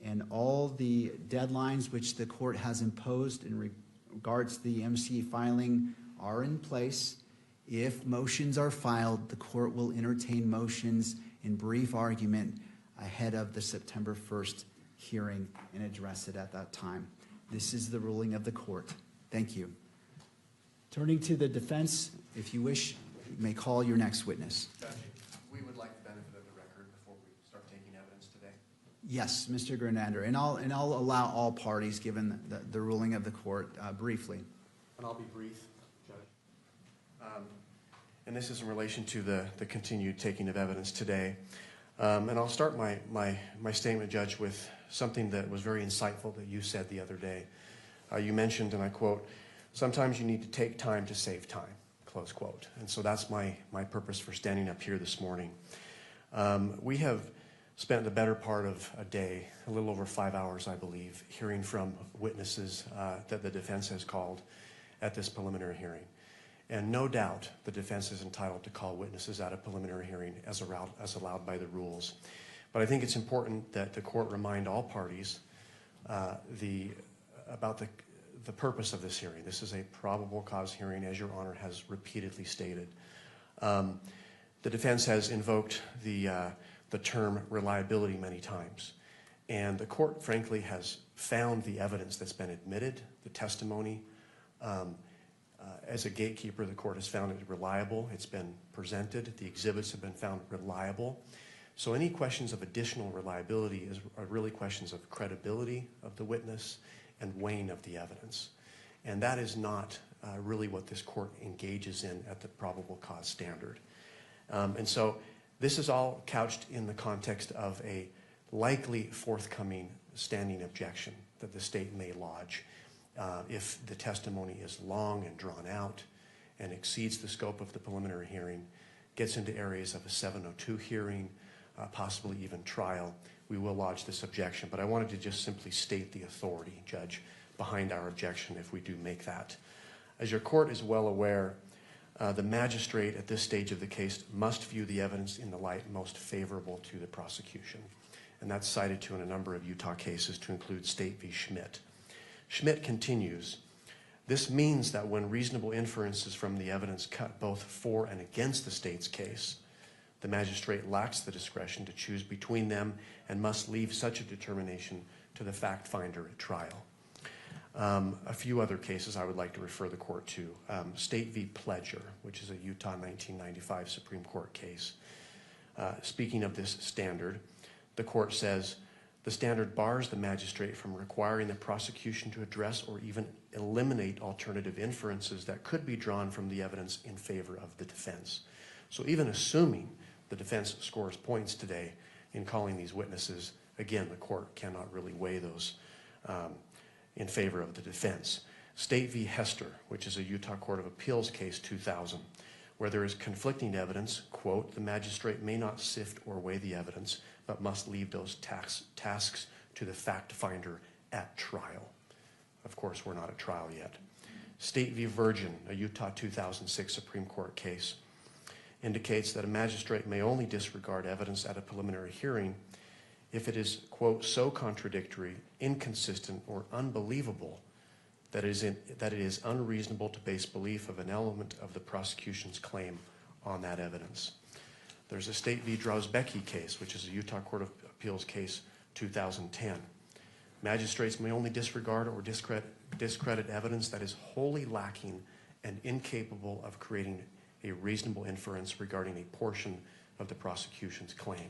and all the deadlines which the court has imposed in regards to the MC filing are in place, if motions are filed, the court will entertain motions in brief argument ahead of the September 1st hearing and address it at that time. This is the ruling of the court. Thank you. Turning to the defense, if you wish, you may call your next witness. Judge, we would like the benefit of the record before we start taking evidence today. Yes, Mr. Grenander, and I'll allow all parties, given the ruling of the court, briefly. And I'll be brief, Judge. And this is in relation to the continued taking of evidence today. And I'll start my statement, Judge, with something that was very insightful that you said the other day. You mentioned, and I quote, "Sometimes you need to take time to save time," close quote. And so that's my purpose for standing up here this morning. We have spent the better part of a day, a little over 5 hours, I believe, hearing from witnesses that the defense has called at this preliminary hearing. And no doubt the defense is entitled to call witnesses at a preliminary hearing as allowed by the rules. But I think it's important that the court remind all parties about the purpose of this hearing. This is a probable cause hearing, as Your Honor has repeatedly stated. The defense has invoked the term reliability many times. And the court, frankly, has found the evidence that's been admitted, the testimony. As a gatekeeper, the court has found it reliable. It's been presented. The exhibits have been found reliable. So any questions of additional reliability are really questions of credibility of the witness and weighing of the evidence. And that is not really what this court engages in at the probable cause standard. And so this is all couched in the context of a likely forthcoming standing objection that the state may lodge if the testimony is long and drawn out and exceeds the scope of the preliminary hearing, gets into areas of a 702 hearing, possibly even trial. We will lodge this objection, but I wanted to just simply state the authority, Judge, behind our objection if we do make that. As your court is well aware, the magistrate at this stage of the case must view the evidence in the light most favorable to the prosecution. And that's cited to in a number of Utah cases, to include State v. Schmidt. Schmidt continues, this means that when reasonable inferences from the evidence cut both for and against the state's case, the magistrate lacks the discretion to choose between them and must leave such a determination to the fact finder at trial. A few other cases I would like to refer the court to. State v. Pledger, which is a Utah 1995 Supreme Court case. Speaking of this standard, the court says, the standard bars the magistrate from requiring the prosecution to address or even eliminate alternative inferences that could be drawn from the evidence in favor of the defense. So even assuming the defense scores points today in calling these witnesses, again, the court cannot really weigh those in favor of the defense. State v. Hester, which is a Utah Court of Appeals case 2000, where there is conflicting evidence, quote, the magistrate may not sift or weigh the evidence, but must leave those tasks to the fact finder at trial. Of course, we're not at trial yet. State v. Virgin, a Utah 2006 Supreme Court case, indicates that a magistrate may only disregard evidence at a preliminary hearing if it is, quote, so contradictory, inconsistent, or unbelievable that it is unreasonable to base belief of an element of the prosecution's claim on that evidence. There's a State v. Drozbecki case, which is a Utah Court of Appeals case 2010. Magistrates may only disregard or discredit evidence that is wholly lacking and incapable of creating a reasonable inference regarding a portion of the prosecution's claim,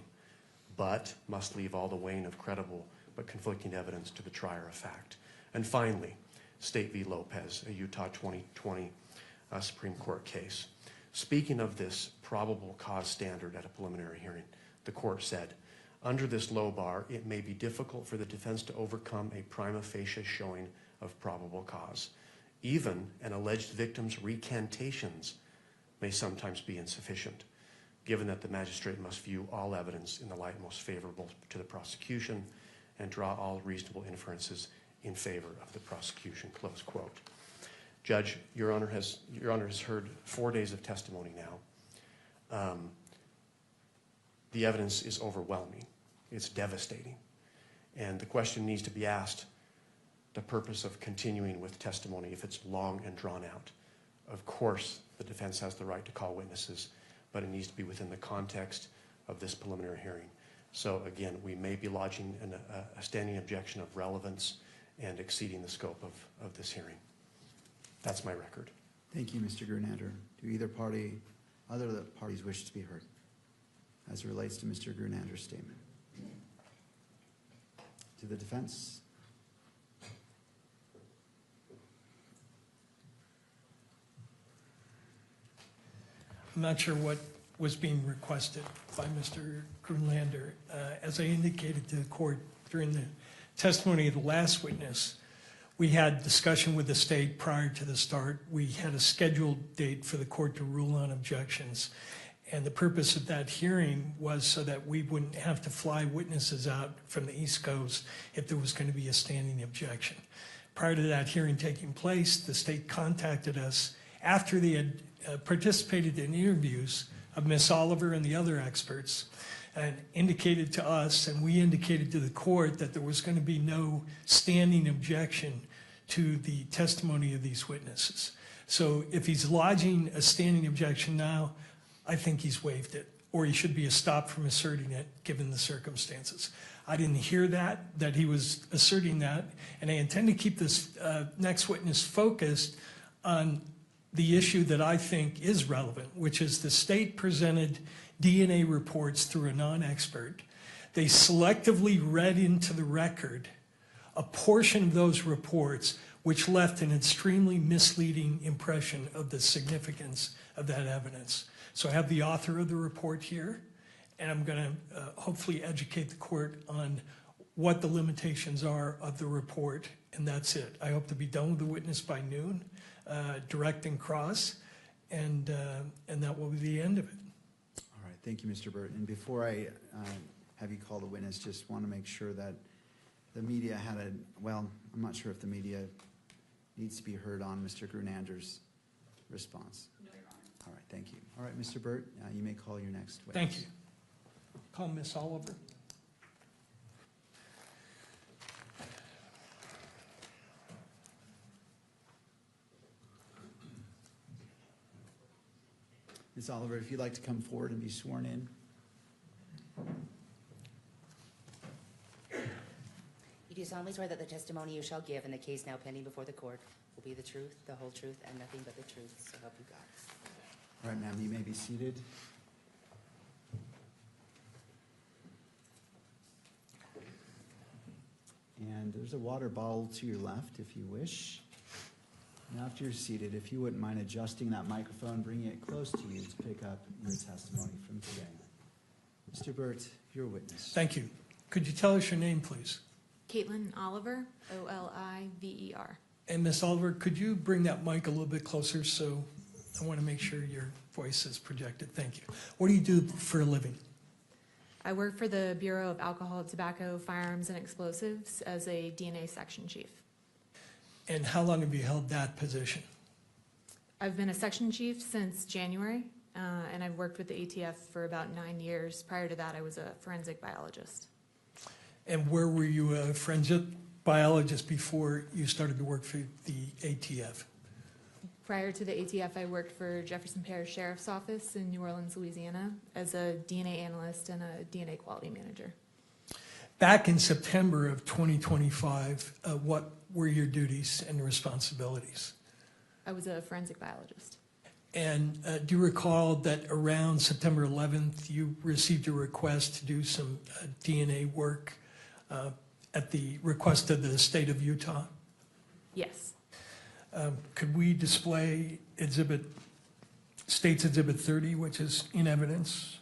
but must leave all the weighing of credible but conflicting evidence to the trier of fact. And finally, State v. Lopez, a Utah 2020 Supreme Court case. Speaking of this probable cause standard at a preliminary hearing, the court said, under this low bar, it may be difficult for the defense to overcome a prima facie showing of probable cause. Even an alleged victim's recantations may sometimes be insufficient, given that the magistrate must view all evidence in the light most favorable to the prosecution and draw all reasonable inferences in favor of the prosecution, close quote. Judge, Your Honor has heard 4 days of testimony now. The evidence is overwhelming. It's devastating. And the question needs to be asked, the purpose of continuing with testimony if it's long and drawn out. Of course, the defense has the right to call witnesses, but it needs to be within the context of this preliminary hearing. So again, we may be lodging a standing objection of relevance and exceeding the scope of this hearing. That's my record. Thank you, Mr. Grunander. Do either party, other of the parties wish to be heard as it relates to Mr. Grunander's statement? To the defense? I'm not sure what was being requested by Mr. Grunlander. As I indicated to the court during the testimony of the last witness, we had discussion with the state prior to the start. We had a scheduled date for the court to rule on objections. And the purpose of that hearing was so that we wouldn't have to fly witnesses out from the East Coast if there was going to be a standing objection. Prior to that hearing taking place, the state contacted us after they had participated in interviews of Ms. Oliver and the other experts, and indicated to us, and we indicated to the court, that there was going to be no standing objection to the testimony of these witnesses. So if he's lodging a standing objection now, I think he's waived it, or he should be stopped from asserting it given the circumstances. I didn't hear that he was asserting that, and I intend to keep this next witness focused on the issue that I think is relevant, which is the state presented DNA reports through a non-expert. They selectively read into the record a portion of those reports which left an extremely misleading impression of the significance of that evidence. So I have the author of the report here, and I'm going to hopefully educate the court on what the limitations are of the report, and that's it. I hope to be done with the witness by noon, direct and cross, and that will be the end of it. All right, thank you, Mr. Burt. And before I have you call the witness, just want to make sure that the media had a, well, I'm not sure if the media needs to be heard on Mr. Grunander's response. No, Your Honor. All right, thank you. All right, Mr. Burt, you may call your next witness. Thank you. Call Miss Oliver. Ms. Oliver, if you'd like to come forward and be sworn in. You do solemnly swear that the testimony you shall give in the case now pending before the court will be the truth, the whole truth, and nothing but the truth, so help you God. All right, ma'am, you may be seated. And there's a water bottle to your left if you wish. And after you're seated, if you wouldn't mind adjusting that microphone, bringing it close to you to pick up your testimony from today. Mr. Burt, your witness. Thank you. Could you tell us your name, please? Caitlin Oliver, Oliver. And Miss Oliver, could you bring that mic a little bit closer, so I want to make sure your voice is projected. Thank you. What do you do for a living? I work for the Bureau of Alcohol, Tobacco, Firearms, and Explosives as a DNA section chief. And how long have you held that position? I've been a section chief since January, and I've worked with the ATF for about 9 years. Prior to that, I was a forensic biologist. And where were you a forensic biologist before you started to work for the ATF? Prior to the ATF, I worked for Jefferson Parish Sheriff's Office in New Orleans, Louisiana, as a DNA analyst and a DNA quality manager. Back in September of 2025, what were your duties and responsibilities? I was a forensic biologist. And do you recall that around September 11th, you received a request to do some DNA work at the request of the state of Utah? Yes. Could we display State's Exhibit 30, which is in evidence?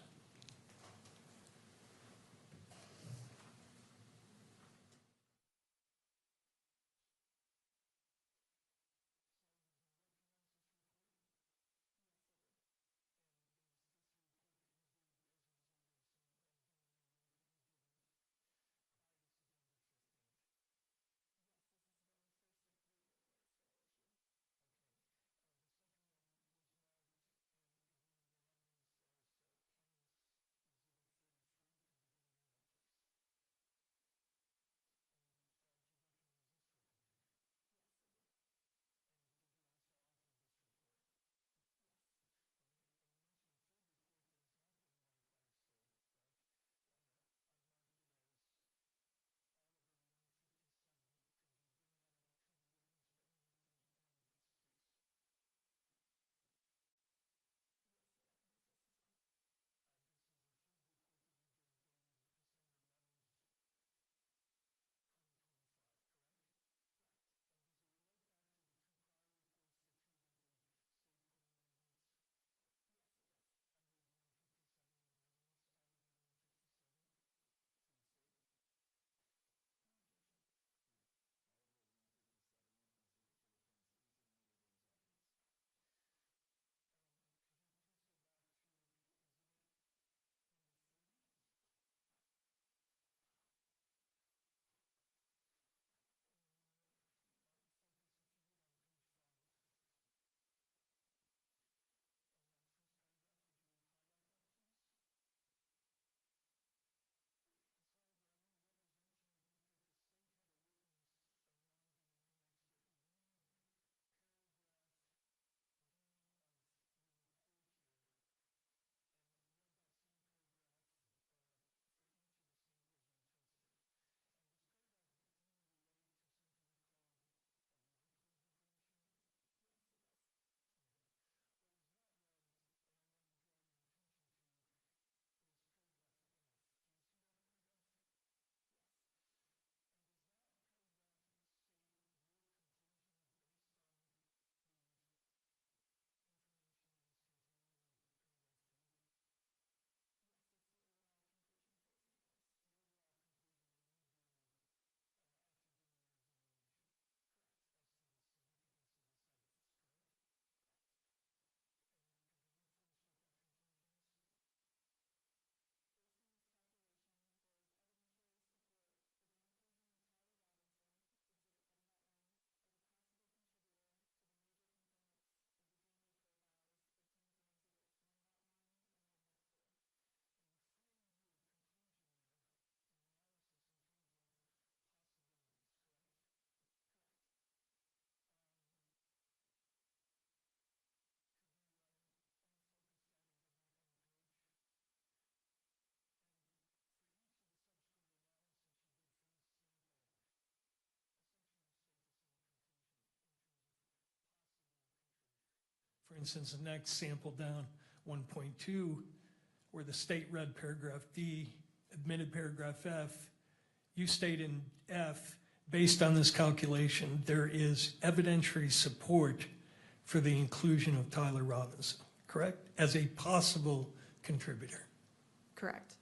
For instance, the next sample down, 1.2, where the state read paragraph D, admitted paragraph F, you state in F, based on this calculation, there is evidentiary support for the inclusion of Tyler Robinson, correct? As a possible contributor. Correct.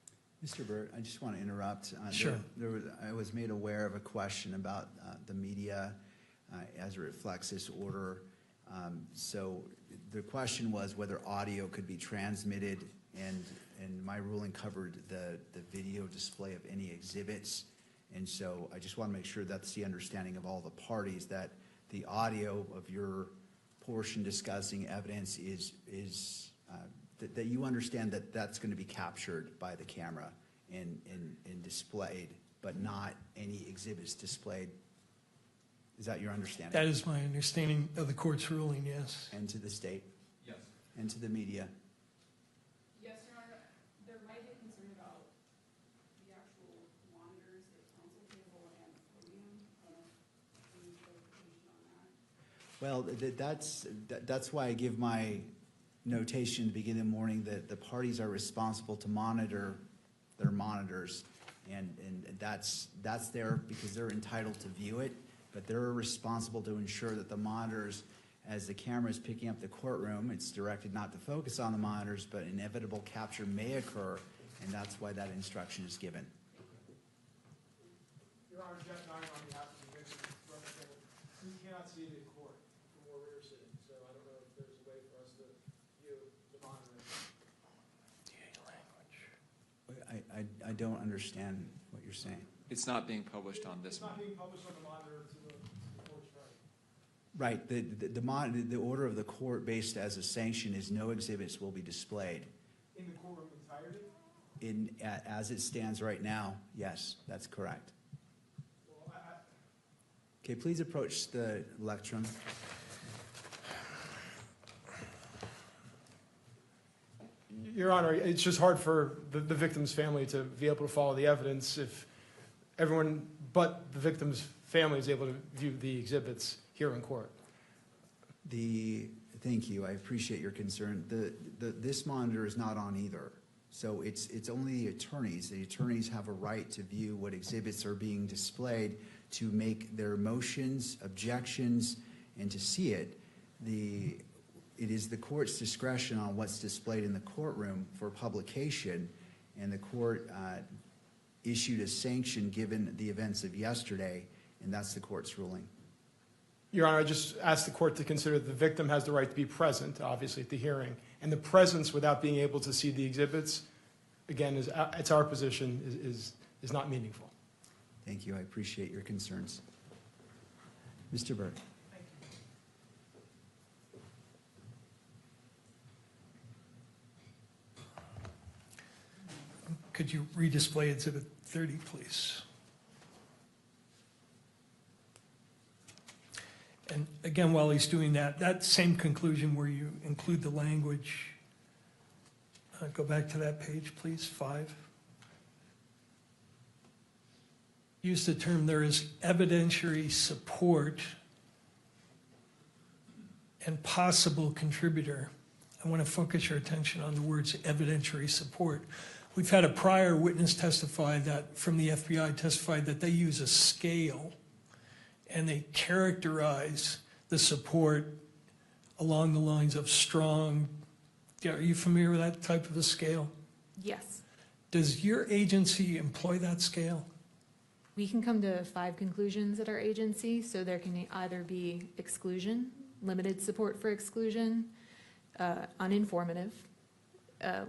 Mr. Burt, I just want to interrupt. Sure. I was made aware of a question about the media as it reflects this order. So the question was whether audio could be transmitted, and my ruling covered the video display of any exhibits. And so I just want to make sure that's the understanding of all the parties, that the audio of your portion discussing evidence is that you understand that that's going to be captured by the camera and displayed, but not any exhibits displayed. Is that your understanding? That is my understanding of the court's ruling, yes. And to the state? Yes. And to the media? Yes, Your Honor, there might be concern about the actual monitors, the counsel table, and the podium. Any clarification on that? Well, that's why I give my notation at the beginning of the morning that the parties are responsible to monitor their monitors. And that's there because they're entitled to view it, but they're responsible to ensure that the monitors, as the camera is picking up the courtroom, it's directed not to focus on the monitors, but inevitable capture may occur, and that's why that instruction is given. Your Honor, Jeff Nye on behalf of the victim representative. We cannot see the court from where we are sitting, so I don't know if there's a way for us to view the monitor. I don't understand what you're saying. It's not being published on this It's not one. being published on the monitor to the court's right. Right. The order of the court based as a sanction is no exhibits will be displayed. In the courtroom entirety? As it stands right now, yes, that's correct. Well, Okay, please approach the lectern. Your Honor, it's just hard for the victim's family to be able to follow the evidence if everyone but the victim's family is able to view the exhibits here in court. Thank you. I appreciate your concern. This monitor is not on either. So it's only the attorneys. The attorneys have a right to view what exhibits are being displayed, to make their motions, objections, and to see it. It is the court's discretion on what's displayed in the courtroom for publication, and the court issued a sanction given the events of yesterday, and that's the court's ruling. Your Honor, I just asked the court to consider the victim has the right to be present, obviously, at the hearing. And the presence without being able to see the exhibits, again, it's our position, is not meaningful. Thank you. I appreciate your concerns. Mr. Burke. Could you redisplay Exhibit 30, please? And again, while he's doing that, that same conclusion where you include the language, go back to that page, please, 5. Use the term, there is evidentiary support and possible contributor. I want to focus your attention on the words evidentiary support. We've had a prior witness testify that, from the FBI, testified that they use a scale and they characterize the support along the lines of strong. Are you familiar with that type of a scale? Yes. Does your agency employ that scale? We can come to 5 conclusions at our agency, so there can either be exclusion, limited support for exclusion, uninformative,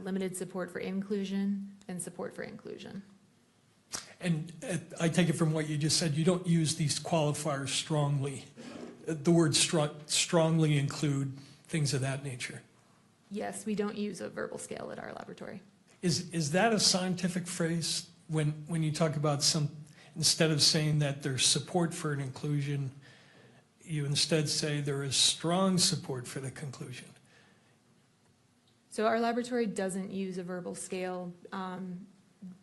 limited support for inclusion, and support for inclusion. And I take it from what you just said, you don't use these qualifiers strongly. The word strongly include things of that nature. Yes, we don't use a verbal scale at our laboratory. Is that a scientific phrase when you talk about instead of saying that there's support for an inclusion, you instead say there is strong support for the conclusion? So our laboratory doesn't use a verbal scale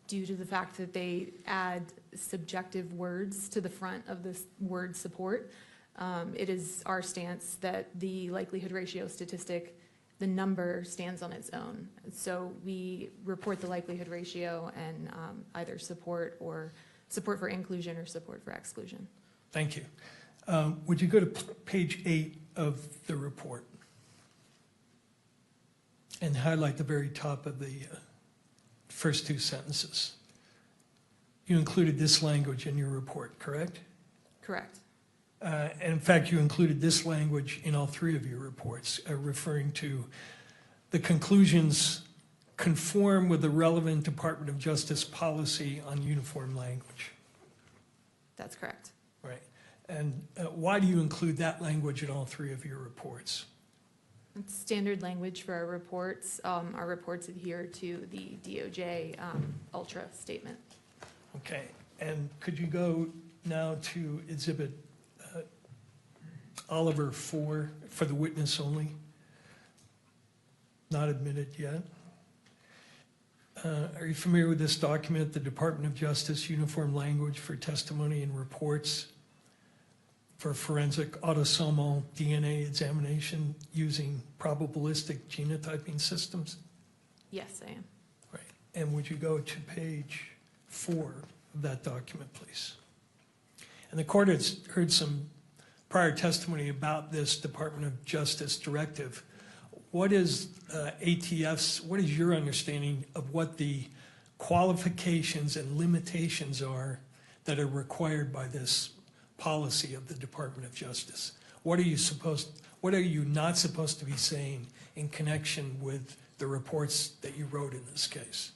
due to the fact that they add subjective words to the front of this word support. It is our stance that the likelihood ratio statistic, the number stands on its own. So we report the likelihood ratio and either support for inclusion or support for exclusion. Thank you. Would you go to page 8 of the report and highlight the very top of the first 2 sentences? You included this language in your report, correct? Correct. And in fact, you included this language in all 3 of your reports, referring to the conclusions conform with the relevant Department of Justice policy on uniform language. That's correct. Right. And why do you include that language in all 3 of your reports? It's standard language for our reports. Our reports adhere to the DOJ Ultra statement. Okay. And could you go now to Exhibit Oliver 4 for the witness only? Not admitted yet. Are you familiar with this document, the Department of Justice Uniform Language for Testimony and Reports for Forensic Autosomal DNA Examination using probabilistic genotyping systems? Yes, I am. Right. And would you go to page 4 of that document, please? And the court has heard some prior testimony about this Department of Justice directive. What is ATF's, what is your understanding of what the qualifications and limitations are that are required by this policy of the Department of Justice? What are you not supposed to be saying in connection with the reports that you wrote in this case?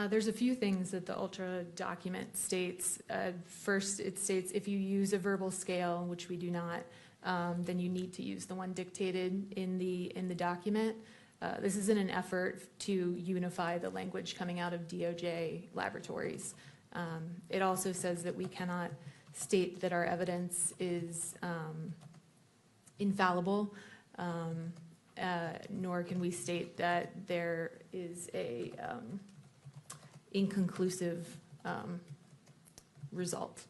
There's a few things that the Ultra document states. First, it states if you use a verbal scale, which we do not, then you need to use the one dictated in the document. This is in an effort to unify the language coming out of DOJ laboratories. It also says that we cannot state that our evidence is infallible, nor can we state that there is a inconclusive result.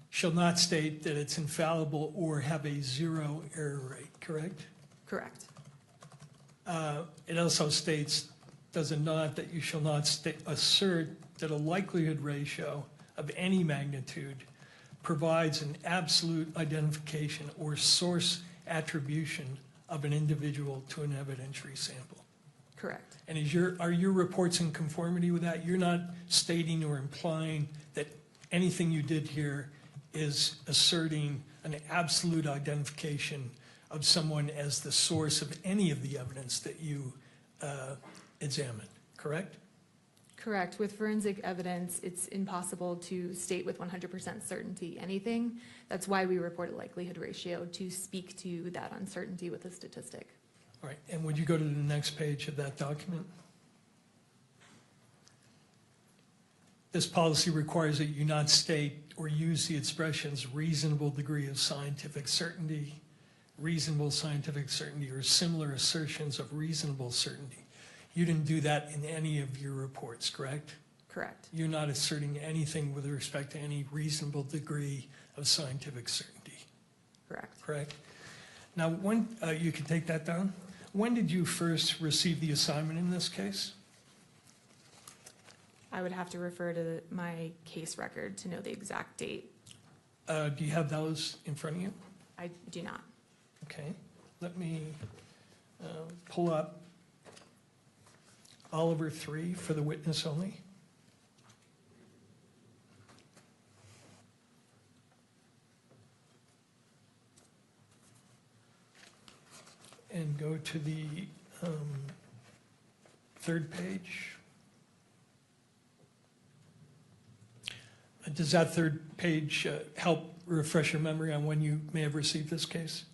Shall not state that it's infallible or have a 0 error rate, correct? Correct. It also states, does it not, that you shall not assert that a likelihood ratio of any magnitude provides an absolute identification or source attribution of an individual to an evidentiary sample. Correct. And are your reports in conformity with that? You're not stating or implying that anything you did here is asserting an absolute identification of someone as the source of any of the evidence that you examined, correct? Correct. With forensic evidence, it's impossible to state with 100% certainty anything. That's why we report a likelihood ratio, to speak to that uncertainty with a statistic. All right, and would you go to the next page of that document? This policy requires that you not state or use the expressions reasonable degree of scientific certainty, reasonable scientific certainty, or similar assertions of reasonable certainty. You didn't do that in any of your reports, correct? Correct. You're not asserting anything with respect to any reasonable degree of scientific certainty. Correct. Correct? Now, when, you can take that down. When did you first receive the assignment in this case? I would have to refer to my case record to know the exact date. Do you have those in front of you? I do not. Okay, let me pull up Oliver 3 for the witness only. And go to the third page. Does that third page help refresh your memory on when you may have received this case?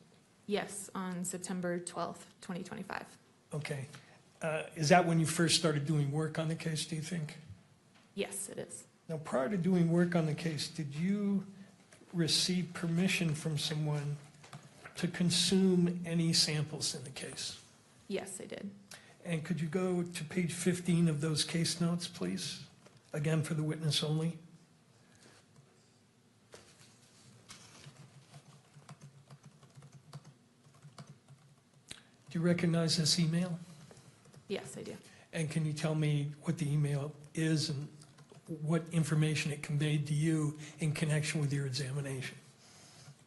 Yes, on September 12th, 2025. Okay. Is that when you first started doing work on the case, do you think? Yes, it is. Now, prior to doing work on the case, did you receive permission from someone to consume any samples in the case? Yes, I did. And could you go to page 15 of those case notes, please? Again, for the witness only. Do you recognize this email? Yes, I do. And can you tell me what the email is and what information it conveyed to you in connection with your examination?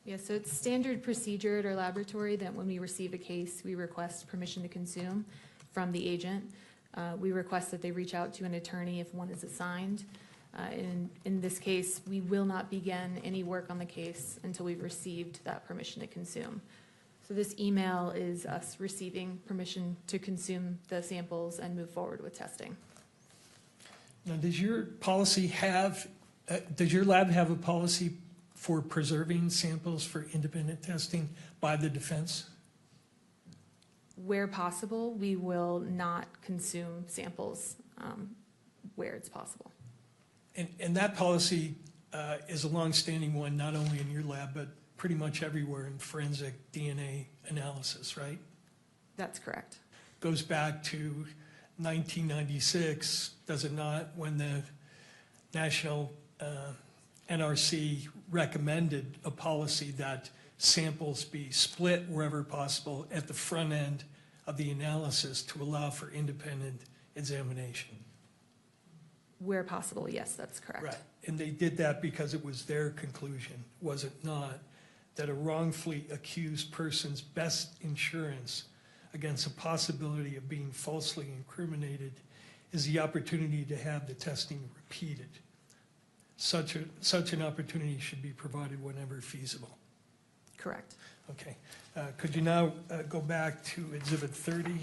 Yeah, so it's standard procedure at our laboratory that when we receive a case, we request permission to consume from the agent. We request that they reach out to an attorney if one is assigned. In this case, we will not begin any work on the case until we've received that permission to consume. So this email is us receiving permission to consume the samples and move forward with testing. Now, does your policy have, does your lab have a policy for preserving samples for independent testing by the defense? Where possible, we will not consume samples where it's possible. And that policy is a longstanding one, not only in your lab, but pretty much everywhere in forensic DNA analysis, right? That's correct. Goes back to 1996, does it not, when the National NRC recommended a policy that samples be split wherever possible at the front end of the analysis to allow for independent examination. Where possible, yes, that's correct. Right, and they did that because it was their conclusion, was it not, that a wrongfully accused person's best insurance against a possibility of being falsely incriminated is the opportunity to have the testing repeated. Such an opportunity should be provided whenever feasible. Correct. Okay, could you now go back to Exhibit 30,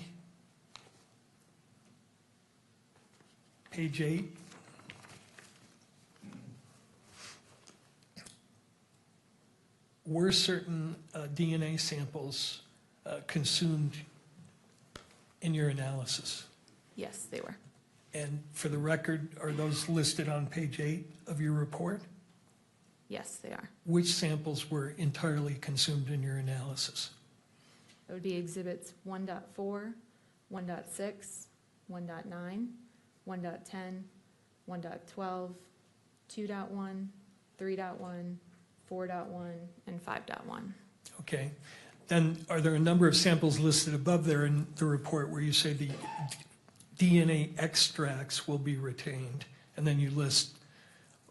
page 8? Were certain DNA samples consumed in your analysis? Yes, they were. And for the record, are those listed on page 8 of your report? Yes, they are. Which samples were entirely consumed in your analysis? That would be exhibits 1.4, 1.6, 1.9, 1.10, 1.12, 2.1, 3.1, 4.1, and 5.1. Okay. Then are there a number of samples listed above there in the report where you say the DNA extracts will be retained, and then you list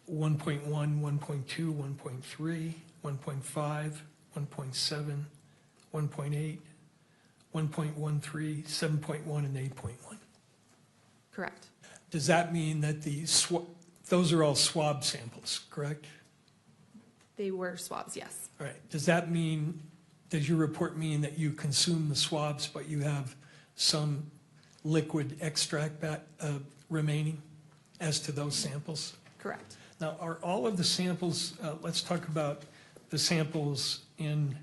1.1, 1.2, 1.3, 1.5, 1.7, 1.8, 1.13, 7.1, and 8.1? Correct. Does that mean that those are all swab samples, correct? They were swabs, yes. All right. Does that mean, does your report mean that you consume the swabs, but you have some liquid extract remaining as to those samples? Correct. Now, are all of the samples, let's talk about the samples in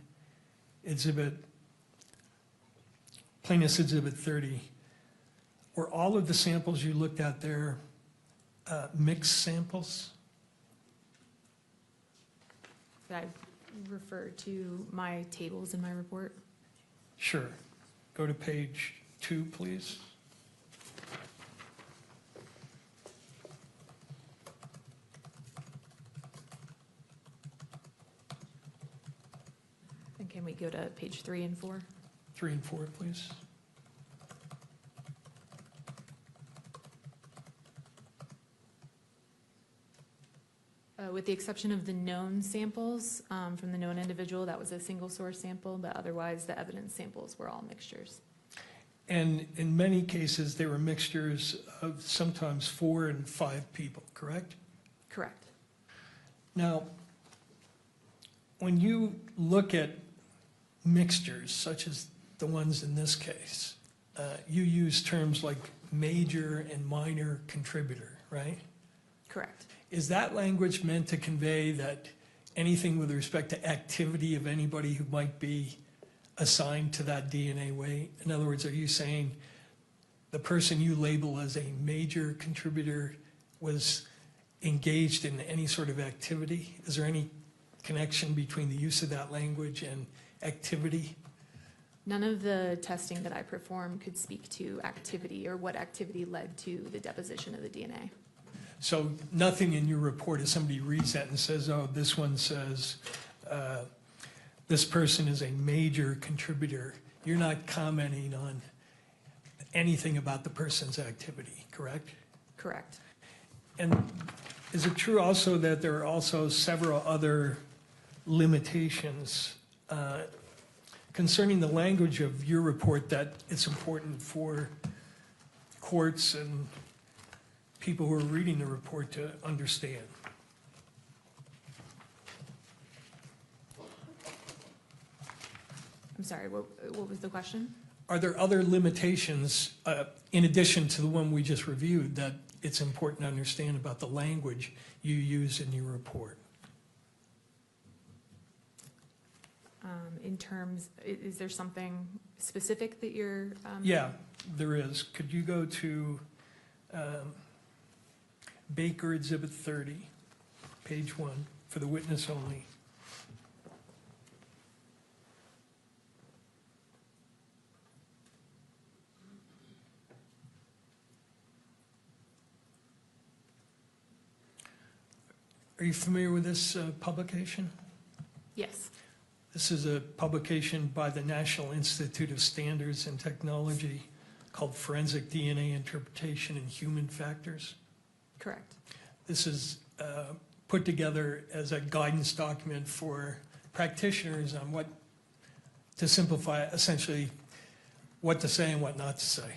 Plaintiff's Exhibit 30. Were all of the samples you looked at there mixed samples? Could I refer to my tables in my report? Sure. Go to page 2, please. And can we go to page 3 and 4? 3 and 4, please. With the exception of the known samples from the known individual, that was a single source sample, but otherwise the evidence samples were all mixtures. And in many cases, they were mixtures of sometimes 4 and 5 people, correct? Correct. Now, when you look at mixtures, such as the ones in this case, you use terms like major and minor contributor, right? Correct. Is that language meant to convey that anything with respect to activity of anybody who might be assigned to that DNA weight? In other words, are you saying the person you label as a major contributor was engaged in any sort of activity? Is there any connection between the use of that language and activity? None of the testing that I performed could speak to activity or what activity led to the deposition of the DNA. So nothing in your report, if somebody reads that and says, oh, this one says this person is a major contributor, you're not commenting on anything about the person's activity, correct? Correct. And is it true also that there are also several other limitations concerning the language of your report that it's important for courts and people who are reading the report to understand? I'm sorry, what was the question? Are there other limitations, in addition to the one we just reviewed, that it's important to understand about the language you use in your report? In terms, is there something specific that you're? Yeah, there is. Could you go to Baker Exhibit 30, page 1, for the witness only? Are you familiar with this publication? Yes. This is a publication by the National Institute of Standards and Technology called Forensic DNA Interpretation and Human Factors. Correct. This is put together as a guidance document for practitioners on what, to simplify, essentially, what to say and what not to say.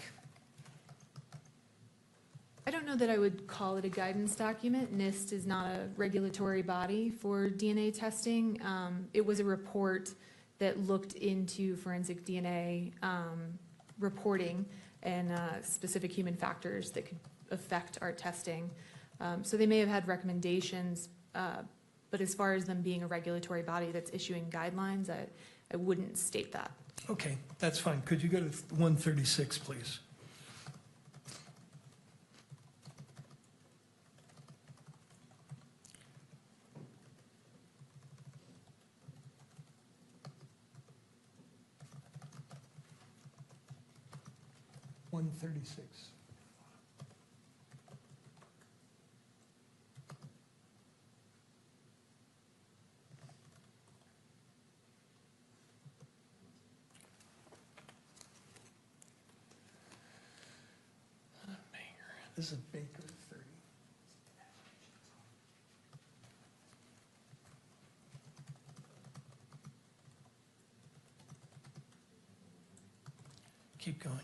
I don't know that I would call it a guidance document. NIST is not a regulatory body for DNA testing. It was a report that looked into forensic DNA reporting and specific human factors that could affect our testing. So they may have had recommendations, but as far as them being a regulatory body that's issuing guidelines, I wouldn't state that. Okay, that's fine. Could you go to 136, please? This is Baker 30. Keep going.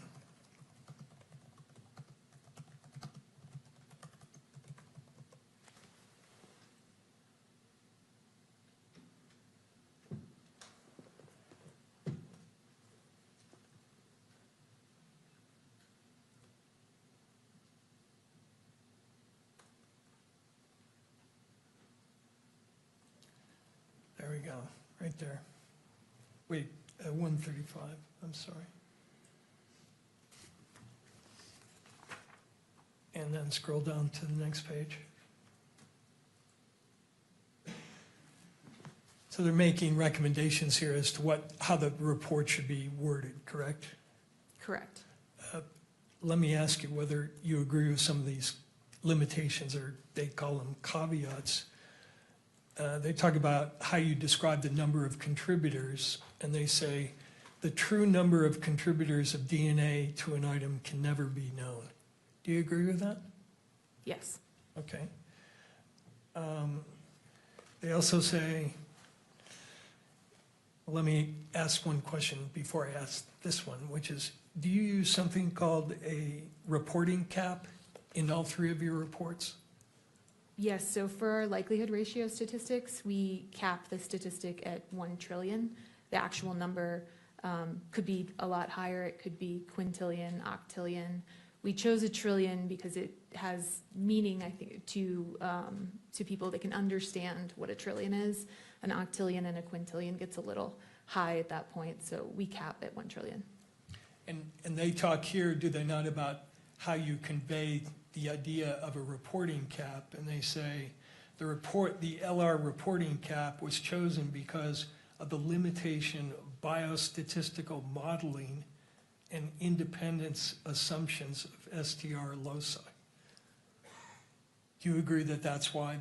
There we go, right there. Wait, 135, I'm sorry. And then scroll down to the next page. So they're making recommendations here as to how the report should be worded, correct? Correct. Let me ask you whether you agree with some of these limitations, or they call them caveats. They talk about how you describe the number of contributors, and they say the true number of contributors of DNA to an item can never be known. Do you agree with that? Yes. Okay. They also say, well, let me ask one question before I ask this one, which is, do you use something called a reporting cap in all three of your reports? Yes, so for our likelihood ratio statistics, we cap the statistic at 1 trillion. The actual number could be a lot higher. It could be quintillion, octillion. We chose 1 trillion because it has meaning, I think, to people that can understand what 1 trillion is. An octillion and a quintillion gets a little high at that point, so we cap at 1 trillion. And they talk here, do they not, about how you convey the idea of a reporting cap, and they say the LR reporting cap was chosen because of the limitation of biostatistical modeling and independence assumptions of STR loci. Do you agree that that's why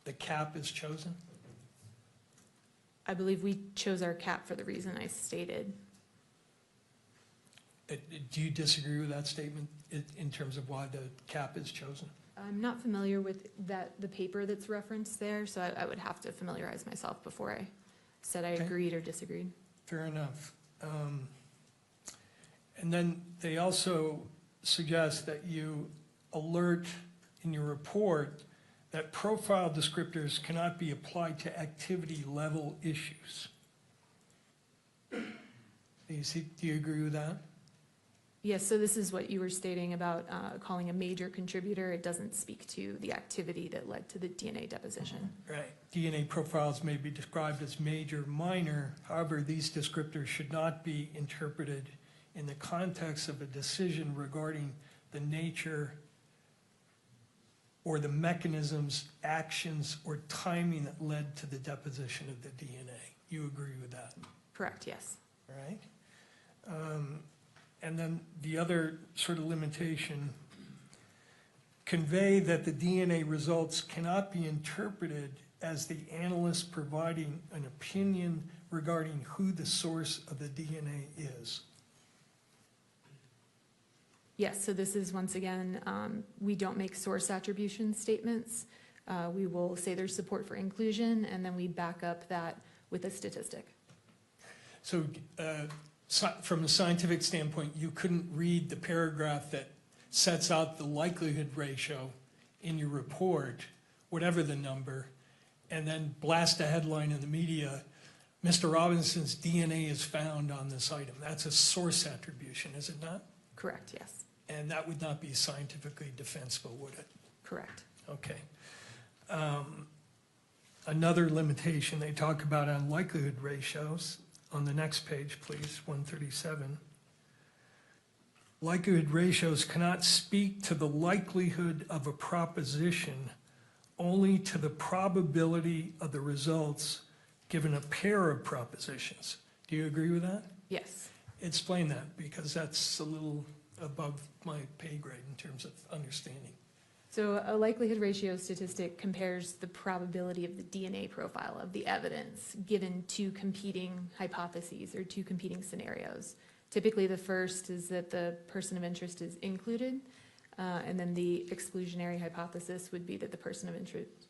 the cap is chosen? I believe we chose our cap for the reason I stated. Do you disagree with that statement in terms of why the cap is chosen? I'm not familiar with the paper that's referenced there, so I would have to familiarize myself before I said I Okay. agreed or disagreed. Fair enough. And then they also suggest that you alert in your report that profile descriptors cannot be applied to activity level issues. Do you agree with that? Yes, so this is what you were stating about calling a major contributor. It doesn't speak to the activity that led to the DNA deposition. Right. DNA profiles may be described as major, minor. However, these descriptors should not be interpreted in the context of a decision regarding the nature or the mechanisms, actions, or timing that led to the deposition of the DNA. You agree with that? Correct, yes. Right? And then the other sort of limitation, convey that the DNA results cannot be interpreted as the analyst providing an opinion regarding who the source of the DNA is. Yes, so this is, once again, we don't make source attribution statements. We will say there's support for inclusion, and then we back up that with a statistic. So from a scientific standpoint, you couldn't read the paragraph that sets out the likelihood ratio in your report, whatever the number, and then blast a headline in the media, Mr. Robinson's DNA is found on this item. That's a source attribution, is it not? Correct, yes. And that would not be scientifically defensible, would it? Correct. Okay. Another limitation they talk about on likelihood ratios, on the next page, please, 137. Likelihood ratios cannot speak to the likelihood of a proposition, only to the probability of the results given a pair of propositions. Do you agree with that? Yes. Explain that, because that's a little above my pay grade in terms of understanding. So a likelihood ratio statistic compares the probability of the DNA profile of the evidence given two competing hypotheses or two competing scenarios. Typically, the first is that the person of interest is included, and then the exclusionary hypothesis would be that the person of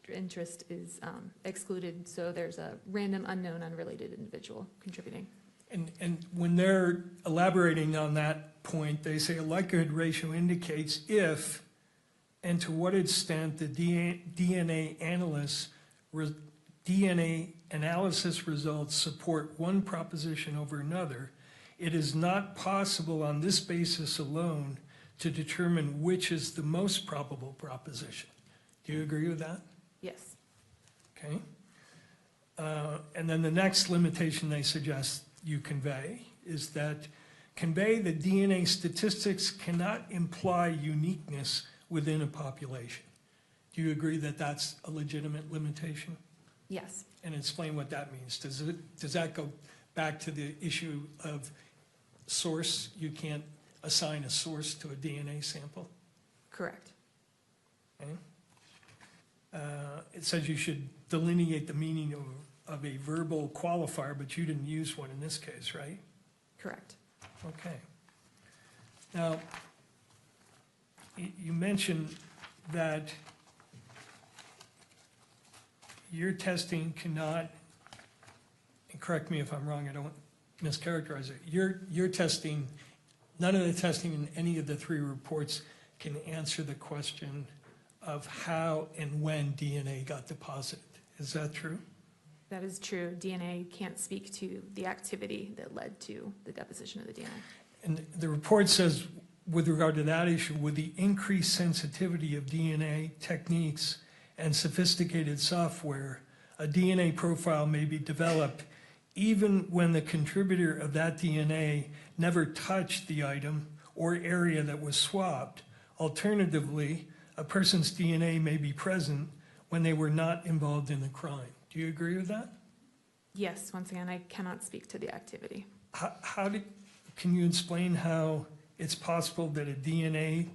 interest is excluded, so there's a random, unknown, unrelated individual contributing. And when they're elaborating on that point, they say a likelihood ratio indicates if and to what extent the DNA analysis results support one proposition over another. It is not possible on this basis alone to determine which is the most probable proposition. Do you agree with that? Yes. Okay. And then the next limitation they suggest you convey is that convey that DNA statistics cannot imply uniqueness within a population. Do you agree that that's a legitimate limitation? Yes. And explain what that means. Does that go back to the issue of source? You can't assign a source to a DNA sample? Correct. Okay. It says you should delineate the meaning of a verbal qualifier, but you didn't use one in this case, right? Correct. Okay. Now, you mentioned that your testing cannot, and correct me if I'm wrong, I don't mischaracterize it, your testing, none of the testing in any of the three reports can answer the question of how and when DNA got deposited. Is that true? That is true. DNA can't speak to the activity that led to the deposition of the DNA. And the report says, with regard to that issue, with the increased sensitivity of DNA techniques and sophisticated software, a DNA profile may be developed even when the contributor of that DNA never touched the item or area that was swabbed. Alternatively, a person's DNA may be present when they were not involved in the crime. Do you agree with that? Yes, once again, I cannot speak to the activity. Can you explain how it's possible that a DNA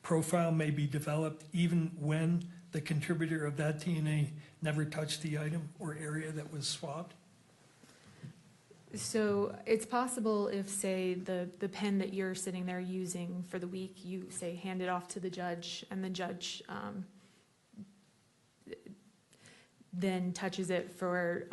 profile may be developed even when the contributor of that DNA never touched the item or area that was swabbed? So it's possible if, say, the pen that you're sitting there using for the week, you say hand it off to the judge, and the judge then touches it for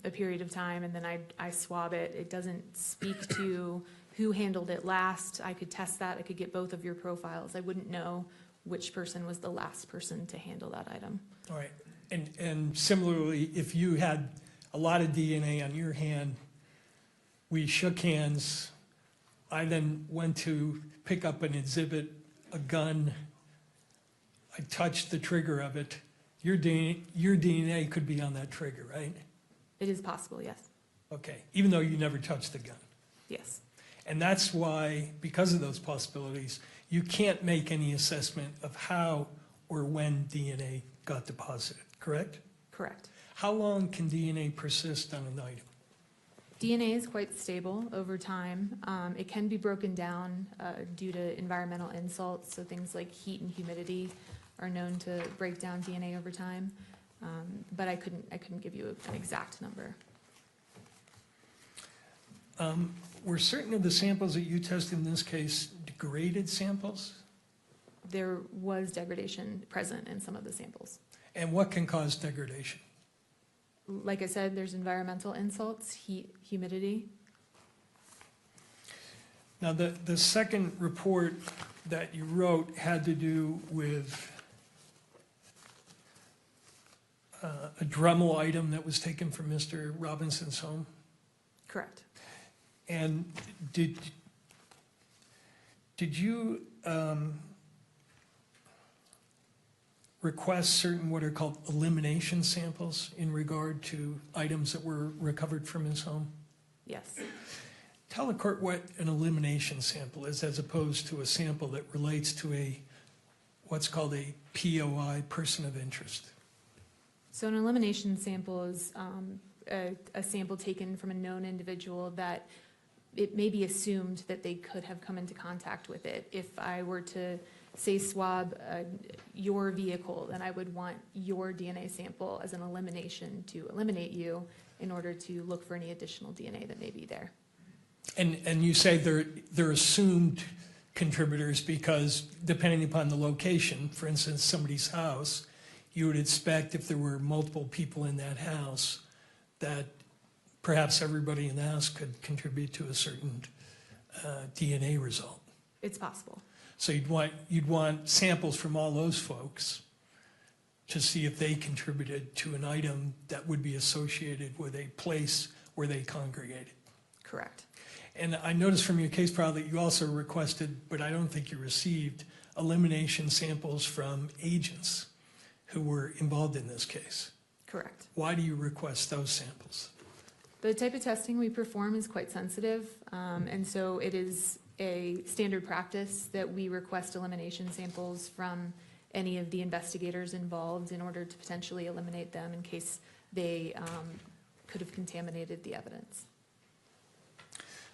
a period of time, and then I swab it. It doesn't speak to who handled it last. I could test that. I could get both of your profiles. I wouldn't know which person was the last person to handle that item. All right. And similarly, if you had a lot of DNA on your hand, we shook hands. I then went to pick up an exhibit, a gun. I touched the trigger of it. Your DNA could be on that trigger, right? It is possible, yes. Okay, even though you never touched the gun. Yes. And that's why, because of those possibilities, you can't make any assessment of how or when DNA got deposited, correct? Correct. How long can DNA persist on an item? DNA is quite stable over time. It can be broken down due to environmental insults, so things like heat and humidity are known to break down DNA over time, but I couldn't give you an exact number. Were certain of the samples that you tested in this case degraded samples? There was degradation present in some of the samples. And what can cause degradation? Like I said, there's environmental insults, heat, humidity. Now, the second report that you wrote had to do with a Dremel item that was taken from Mr. Robinson's home. Correct. And did you request certain what are called elimination samples in regard to items that were recovered from his home? Yes. Tell the court what an elimination sample is as opposed to a sample that relates to what's called a POI, person of interest. So an elimination sample is a sample taken from a known individual that it may be assumed that they could have come into contact with it. If I were to, say, swab your vehicle, then I would want your DNA sample as an elimination to eliminate you in order to look for any additional DNA that may be there. And you say they're assumed contributors because depending upon the location, for instance, somebody's house, you would expect if there were multiple people in that house that perhaps everybody in the house could contribute to a certain DNA result. It's possible. So you'd want samples from all those folks to see if they contributed to an item that would be associated with a place where they congregated. Correct. And I noticed from your case file that you also requested, but I don't think you received, elimination samples from agents who were involved in this case. Correct. Why do you request those samples? The type of testing we perform is quite sensitive, and so it is a standard practice that we request elimination samples from any of the investigators involved in order to potentially eliminate them in case they could have contaminated the evidence.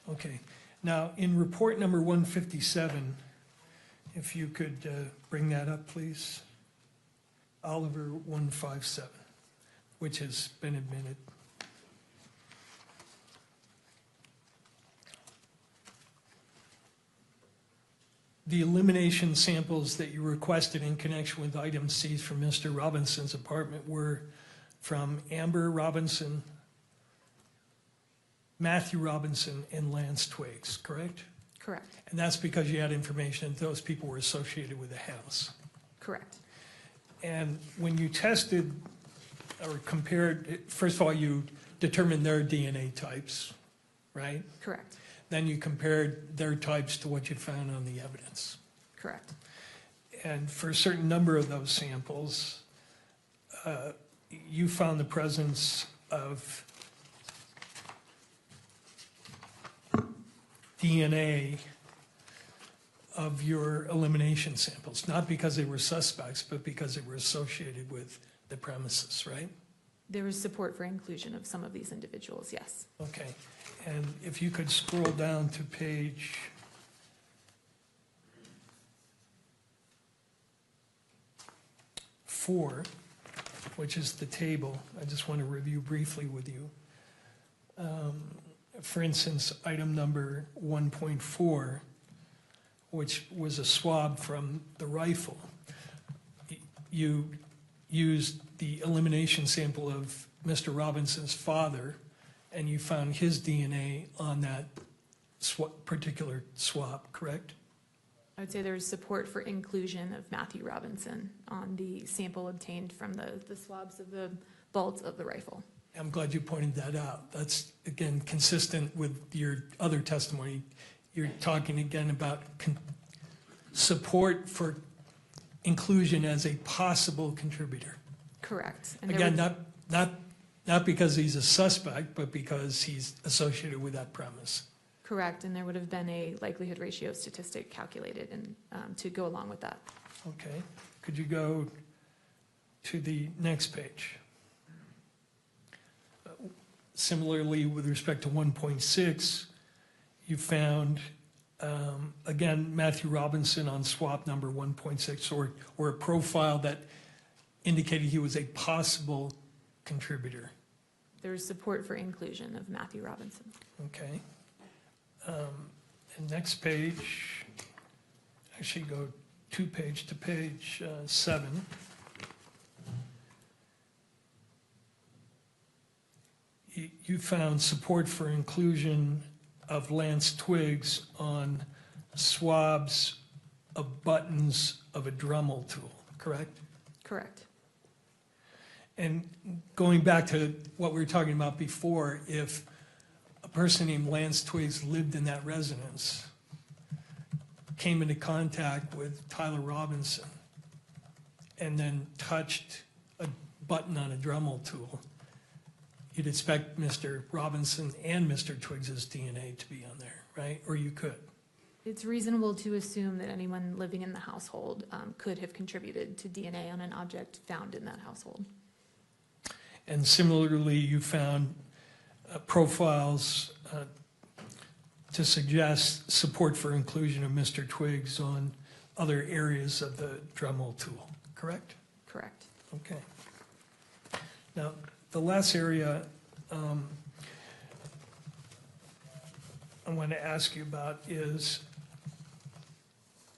Okay. Now, in report number 157, if you could bring that up, please. Oliver 157, which has been admitted. The elimination samples that you requested in connection with items seized from Mr. Robinson's apartment were from Amber Robinson, Matthew Robinson, and Lance Twiggs, correct? Correct. And that's because you had information that those people were associated with the house. Correct. And when you tested or compared, first of all, you determined their DNA types, right? Correct. Then you compared their types to what you found on the evidence. Correct. And for a certain number of those samples, you found the presence of DNA of your elimination samples, not because they were suspects, but because they were associated with the premises, right? There was support for inclusion of some of these individuals, yes. Okay, and if you could scroll down to page 4, which is the table. I just want to review briefly with you. for instance, item number 1.4, which was a swab from the rifle, you used the elimination sample of Mr. Robinson's father, and you found his DNA on that particular swab, correct? I would say there was support for inclusion of Matthew Robinson on the sample obtained from the swabs of the bolts of the rifle. I'm glad you pointed that out. That's, again, consistent with your other testimony. You're talking again about support for inclusion as a possible contributor. Correct. And Again, not because he's a suspect, but because he's associated with that premise. Correct, and there would have been a likelihood ratio statistic calculated and to go along with that. Okay. Could you go to the next page? Similarly, with respect to 1.6, you found, again, Matthew Robinson on swap number 1.6, or a profile that indicated he was a possible contributor. There is support for inclusion of Matthew Robinson. Okay. And next page, actually go page to page 7. You found support for inclusion of Lance Twiggs on swabs of buttons of a Dremel tool, correct? Correct. And going back to what we were talking about before, if a person named Lance Twiggs lived in that residence, came into contact with Tyler Robinson, and then touched a button on a Dremel tool, you'd expect Mr. Robinson and Mr. Twiggs's DNA to be on there, right? Or you could. It's reasonable to assume that anyone living in the household could have contributed to DNA on an object found in that household. And similarly, you found profiles to suggest support for inclusion of Mr. Twiggs on other areas of the Dremel tool, correct? Correct. Okay. Now, the last area I want to ask you about is,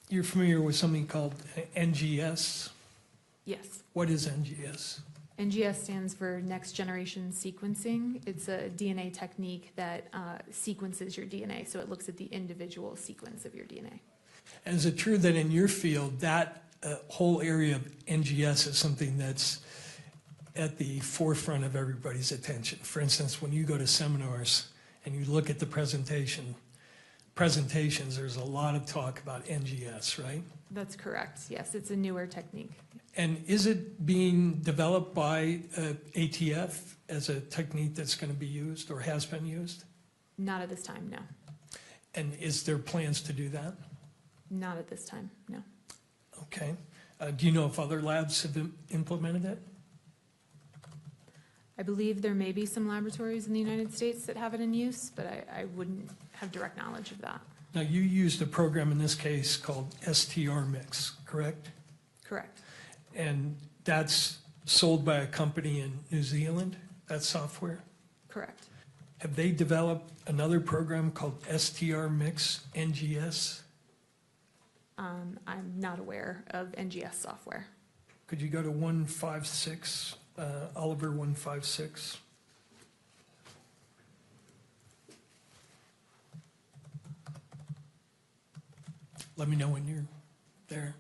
you're familiar with something called NGS? Yes. What is NGS? NGS stands for Next Generation Sequencing. It's a DNA technique that sequences your DNA, so it looks at the individual sequence of your DNA. And is it true that in your field, that whole area of NGS is something that's at the forefront of everybody's attention? For instance, when you go to seminars and you look at the presentations, there's a lot of talk about NGS, right? That's correct. Yes, it's a newer technique. And is it being developed by ATF as a technique that's going to be used or has been used? Not at this time, no. And is there plans to do that? Not at this time, no. Okay. Do you know if other labs have implemented it? I believe there may be some laboratories in the United States that have it in use, but I wouldn't have direct knowledge of that. Now, you used a program in this case called STR Mix, correct? Correct. And that's sold by a company in New Zealand, that software? Correct. Have they developed another program called STR Mix NGS? I'm not aware of NGS software. Could you go to 156, Oliver 156? Let me know when you're there.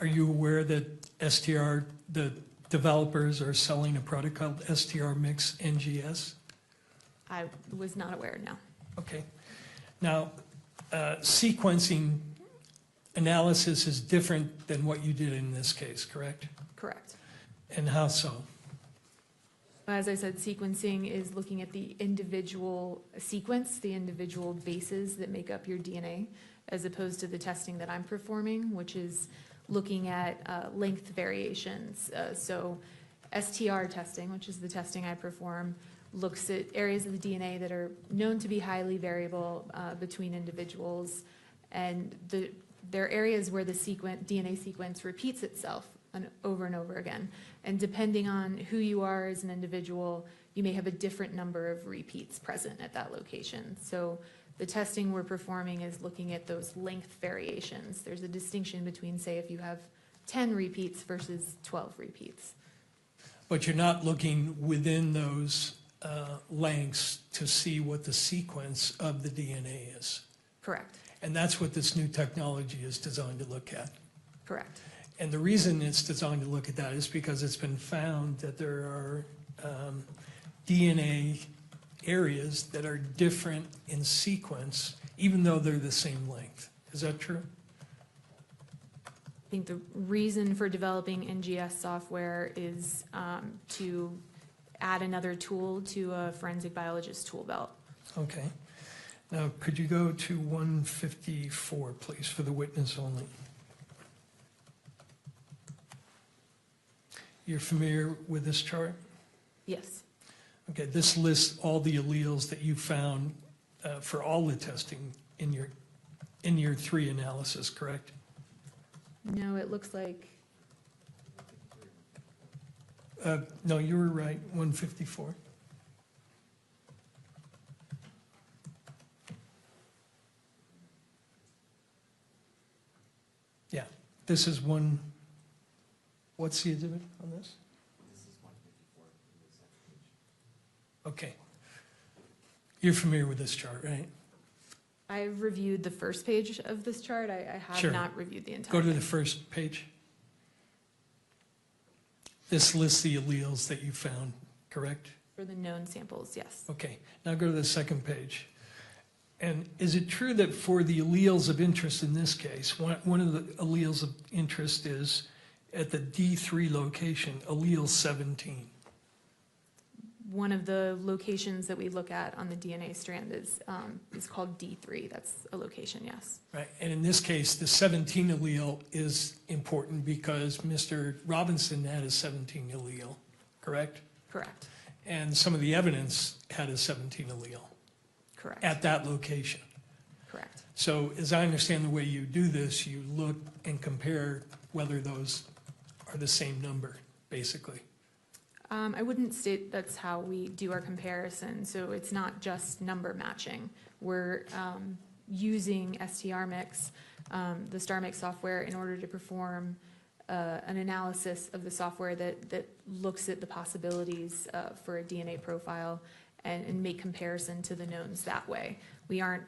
Are you aware that STR, the developers are selling a product called STR Mix NGS? I was not aware, no. Okay. Now, sequencing analysis is different than what you did in this case, correct? Correct. And how so? As I said, sequencing is looking at the individual sequence, the individual bases that make up your DNA, as opposed to the testing that I'm performing, which is looking at length variations. So STR testing, which is the testing I perform, looks at areas of the DNA that are known to be highly variable between individuals, and there are areas where the DNA sequence repeats itself over and over again. And depending on who you are as an individual, you may have a different number of repeats present at that location. So the testing we're performing is looking at those length variations. There's a distinction between, say, if you have 10 repeats versus 12 repeats. But you're not looking within those lengths to see what the sequence of the DNA is. Correct. And that's what this new technology is designed to look at. Correct. And the reason it's designed to look at that is because it's been found that there are DNA areas that are different in sequence, even though they're the same length. Is that true? I think the reason for developing NGS software is to add another tool to a forensic biologist tool belt. Okay. Now, could you go to 154, please, for the witness only? You're familiar with this chart? Yes. Okay, this lists all the alleles that you found for all the testing in your 3 analysis, correct? No, it looks like, No, you were right, 154. Yeah, this is one, what's the exhibit on this? Okay. You're familiar with this chart, right? I've reviewed the first page of this chart. I have Sure. not reviewed the entire Go to thing. the first page. This lists the alleles that you found, correct? For the known samples, yes. Okay, now go to the second page. And is it true that for the alleles of interest in this case, one of the alleles of interest is at the D3 location, allele 17? One of the locations that we look at on the DNA strand is called D3. That's a location, yes. Right, and in this case, the 17 allele is important because Mr. Robinson had a 17 allele, correct? Correct. And some of the evidence had a 17 allele Correct. at that location. Correct. So as I understand the way you do this, you look and compare whether those are the same number, basically. I wouldn't state that's how we do our comparison. So it's not just number matching. We're using STRmix, the STARmix software, in order to perform an analysis of the software that looks at the possibilities for a DNA profile and make comparison to the knowns that way. We aren't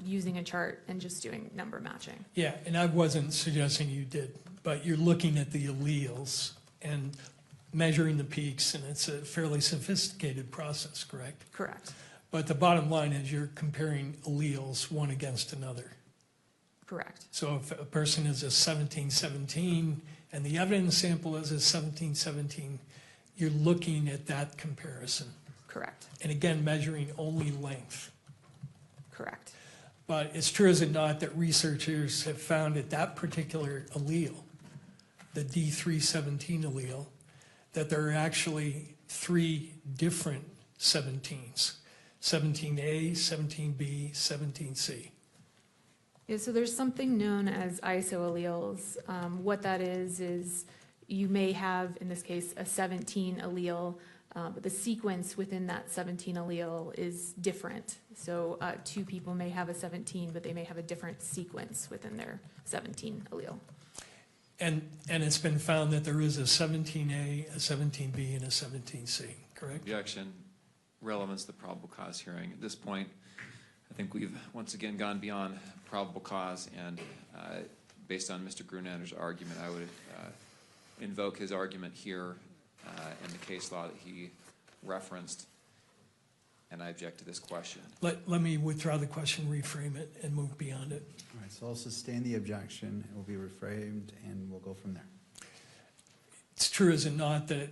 using a chart and just doing number matching. Yeah, and I wasn't suggesting you did, but you're looking at the alleles and measuring the peaks, and it's a fairly sophisticated process, correct? Correct. But the bottom line is you're comparing alleles one against another. Correct. So if a person is a 17-17 and the evidence sample is a 17-17, you're looking at that comparison. Correct. And again, measuring only length. Correct. But it's true, is it not, that researchers have found that that particular allele, the D317 allele, that there are actually 3 different 17s, 17A, 17B, 17C. Yeah, so there's something known as isoalleles. What that is you may have, in this case, a 17 allele, but the sequence within that 17 allele is different. So 2 people may have a 17, but they may have a different sequence within their 17 allele. And it's been found that there is a 17A, a 17B, and a 17C, correct? Objection. Relevance to the probable cause hearing. At this point, I think we've once again gone beyond probable cause, and based on Mr. Grunlander's argument, I would invoke his argument here in the case law that he referenced, and I object to this question. Let me withdraw the question, reframe it, and move beyond it. All right, so I'll sustain the objection. It will be reframed, and we'll go from there. It's true, is it not, that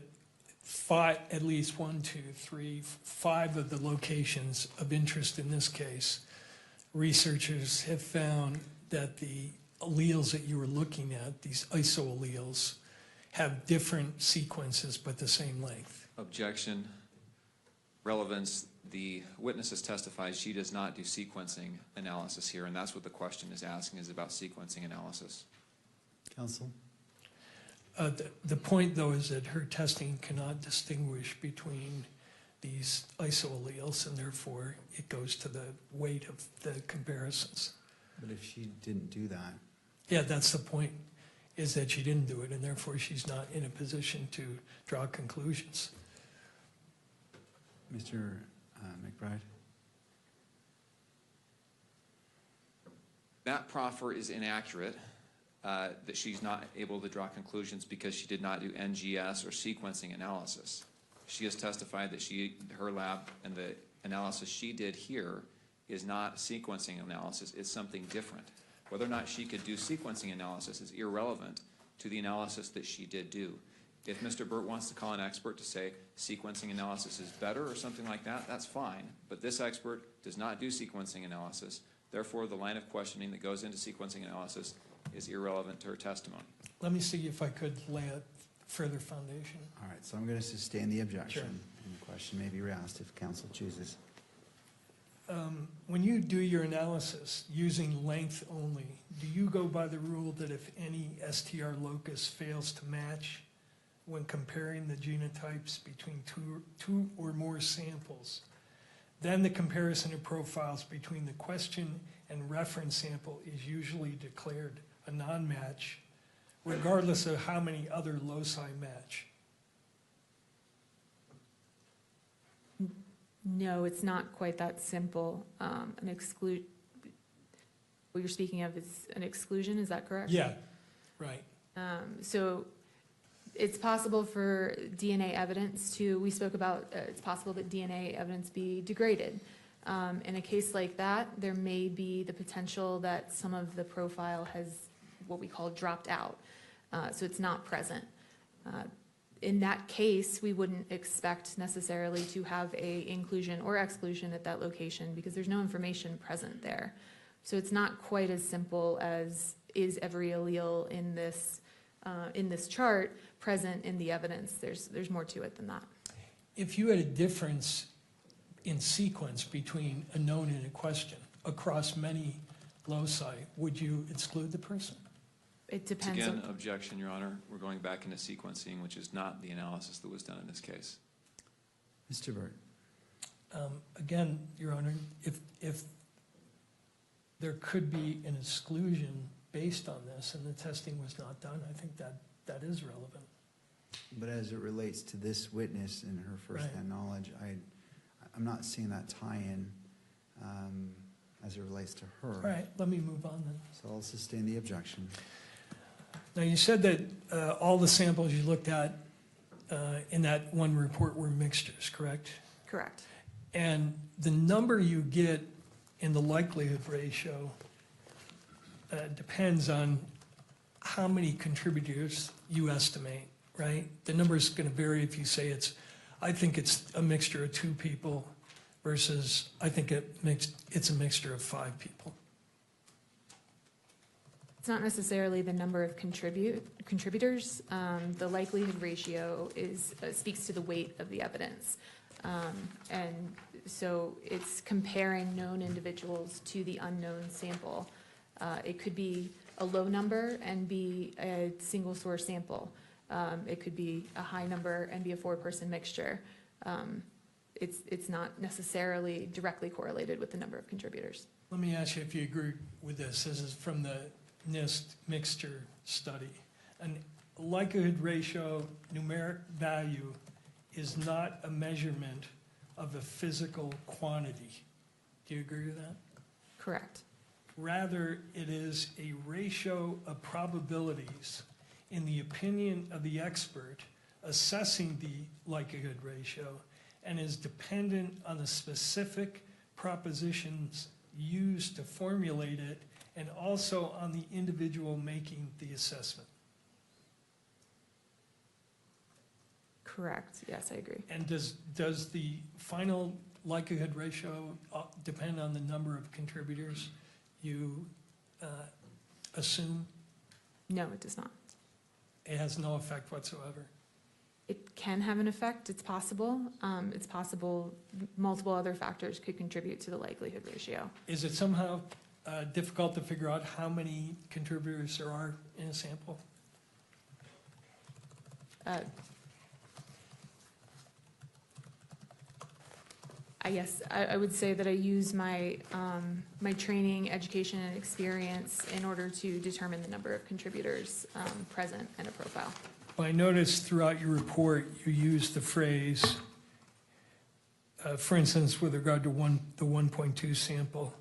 at least 1, 2, 3, 5 of the locations of interest in this case, researchers have found that the alleles that you were looking at, these isoalleles, have different sequences but the same length. Objection. Relevance. The witness has testified she does not do sequencing analysis here, and that's what the question is asking, is about sequencing analysis. Counsel? The point, though, is that her testing cannot distinguish between these isoalleles, and therefore it goes to the weight of the comparisons. But if she didn't do that, Yeah, that's the point, is that she didn't do it, and therefore she's not in a position to draw conclusions. Mr. McBride? That proffer is inaccurate, that she's not able to draw conclusions because she did not do NGS or sequencing analysis. She has testified that her lab and the analysis she did here is not sequencing analysis, it's something different. Whether or not she could do sequencing analysis is irrelevant to the analysis that she did do. If Mr. Burt wants to call an expert to say sequencing analysis is better or something like that, that's fine. But this expert does not do sequencing analysis. Therefore, the line of questioning that goes into sequencing analysis is irrelevant to her testimony. Let me see if I could lay a further foundation. All right, so I'm going to sustain the objection. Sure. And the question may be reasked if counsel chooses. When you do your analysis using length only, do you go by the rule that if any STR locus fails to match when comparing the genotypes between two or more samples, then the comparison of profiles between the question and reference sample is usually declared a non-match, regardless of how many other loci match? No, it's not quite that simple. What you're speaking of is an exclusion, is that correct? Yeah, right. So it's possible for DNA evidence we spoke about, it's possible that DNA evidence be degraded. In a case like that, there may be the potential that some of the profile has what we call dropped out. So it's not present. In that case, we wouldn't expect necessarily to have a inclusion or exclusion at that location because there's no information present there. So it's not quite as simple as is every allele in this chart present in the evidence. There's more to it than that. If you had a difference in sequence between a known and a question across many loci, would you exclude the person? It depends. Again, objection, Your Honor. We're going back into sequencing, which is not the analysis that was done in this case. Mr. Burt? Again, Your Honor, if there could be an exclusion based on this and the testing was not done, I think that is relevant. But as it relates to this witness and her firsthand knowledge, I'm not seeing that tie-in as it relates to her. All right, let me move on then. So I'll sustain the objection. Now, you said that all the samples you looked at in that one report were mixtures, correct? Correct. And the number you get in the likelihood ratio depends on how many contributors you estimate, right? The number is going to vary if you say I think it's a mixture of 2 people versus I think it's a mixture of 5 people. It's not necessarily the number of contributors. The likelihood ratio speaks to the weight of the evidence. And so it's comparing known individuals to the unknown sample. It could be a low number and be a single source sample. It could be a high number and be a 4-person mixture. It's not necessarily directly correlated with the number of contributors. Let me ask you if you agree with this. This is from the NIST mixture study. An likelihood ratio numeric value is not a measurement of a physical quantity. Do you agree with that? Correct. Rather, it is a ratio of probabilities in the opinion of the expert assessing the likelihood ratio and is dependent on the specific propositions used to formulate it and also on the individual making the assessment. Correct. Yes, I agree. And does the final likelihood ratio depend on the number of contributors you assume? No, it does not. It has no effect whatsoever? It can have an effect. It's possible. It's possible multiple other factors could contribute to the likelihood ratio. Is it somehow difficult to figure out how many contributors there are in a sample? I would say that I use my, my training, education, and experience in order to determine the number of contributors present in a profile. Well, I noticed throughout your report, you used the phrase, for instance, with regard to the 1.2 sample,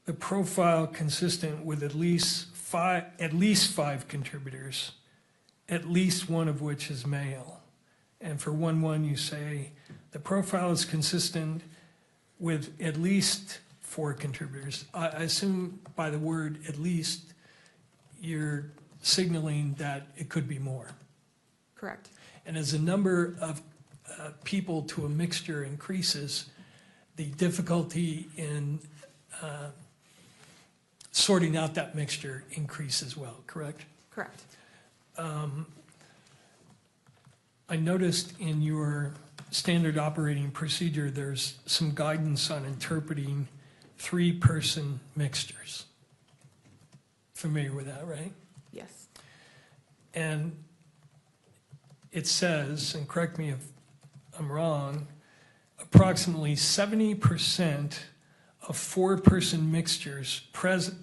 the profile consistent with at least five contributors, at least one of which is male. And for 1.1, you say, the profile is consistent with at least 4 contributors. I assume by the word at least, you're signaling that it could be more. Correct. And as the number of people to a mixture increases, the difficulty in sorting out that mixture increases as well, correct? Correct. I noticed in your standard operating procedure, there's some guidance on interpreting 3-person mixtures. Familiar with that, right? Yes. And it says, and correct me if I'm wrong, approximately 70% of 4-person mixtures present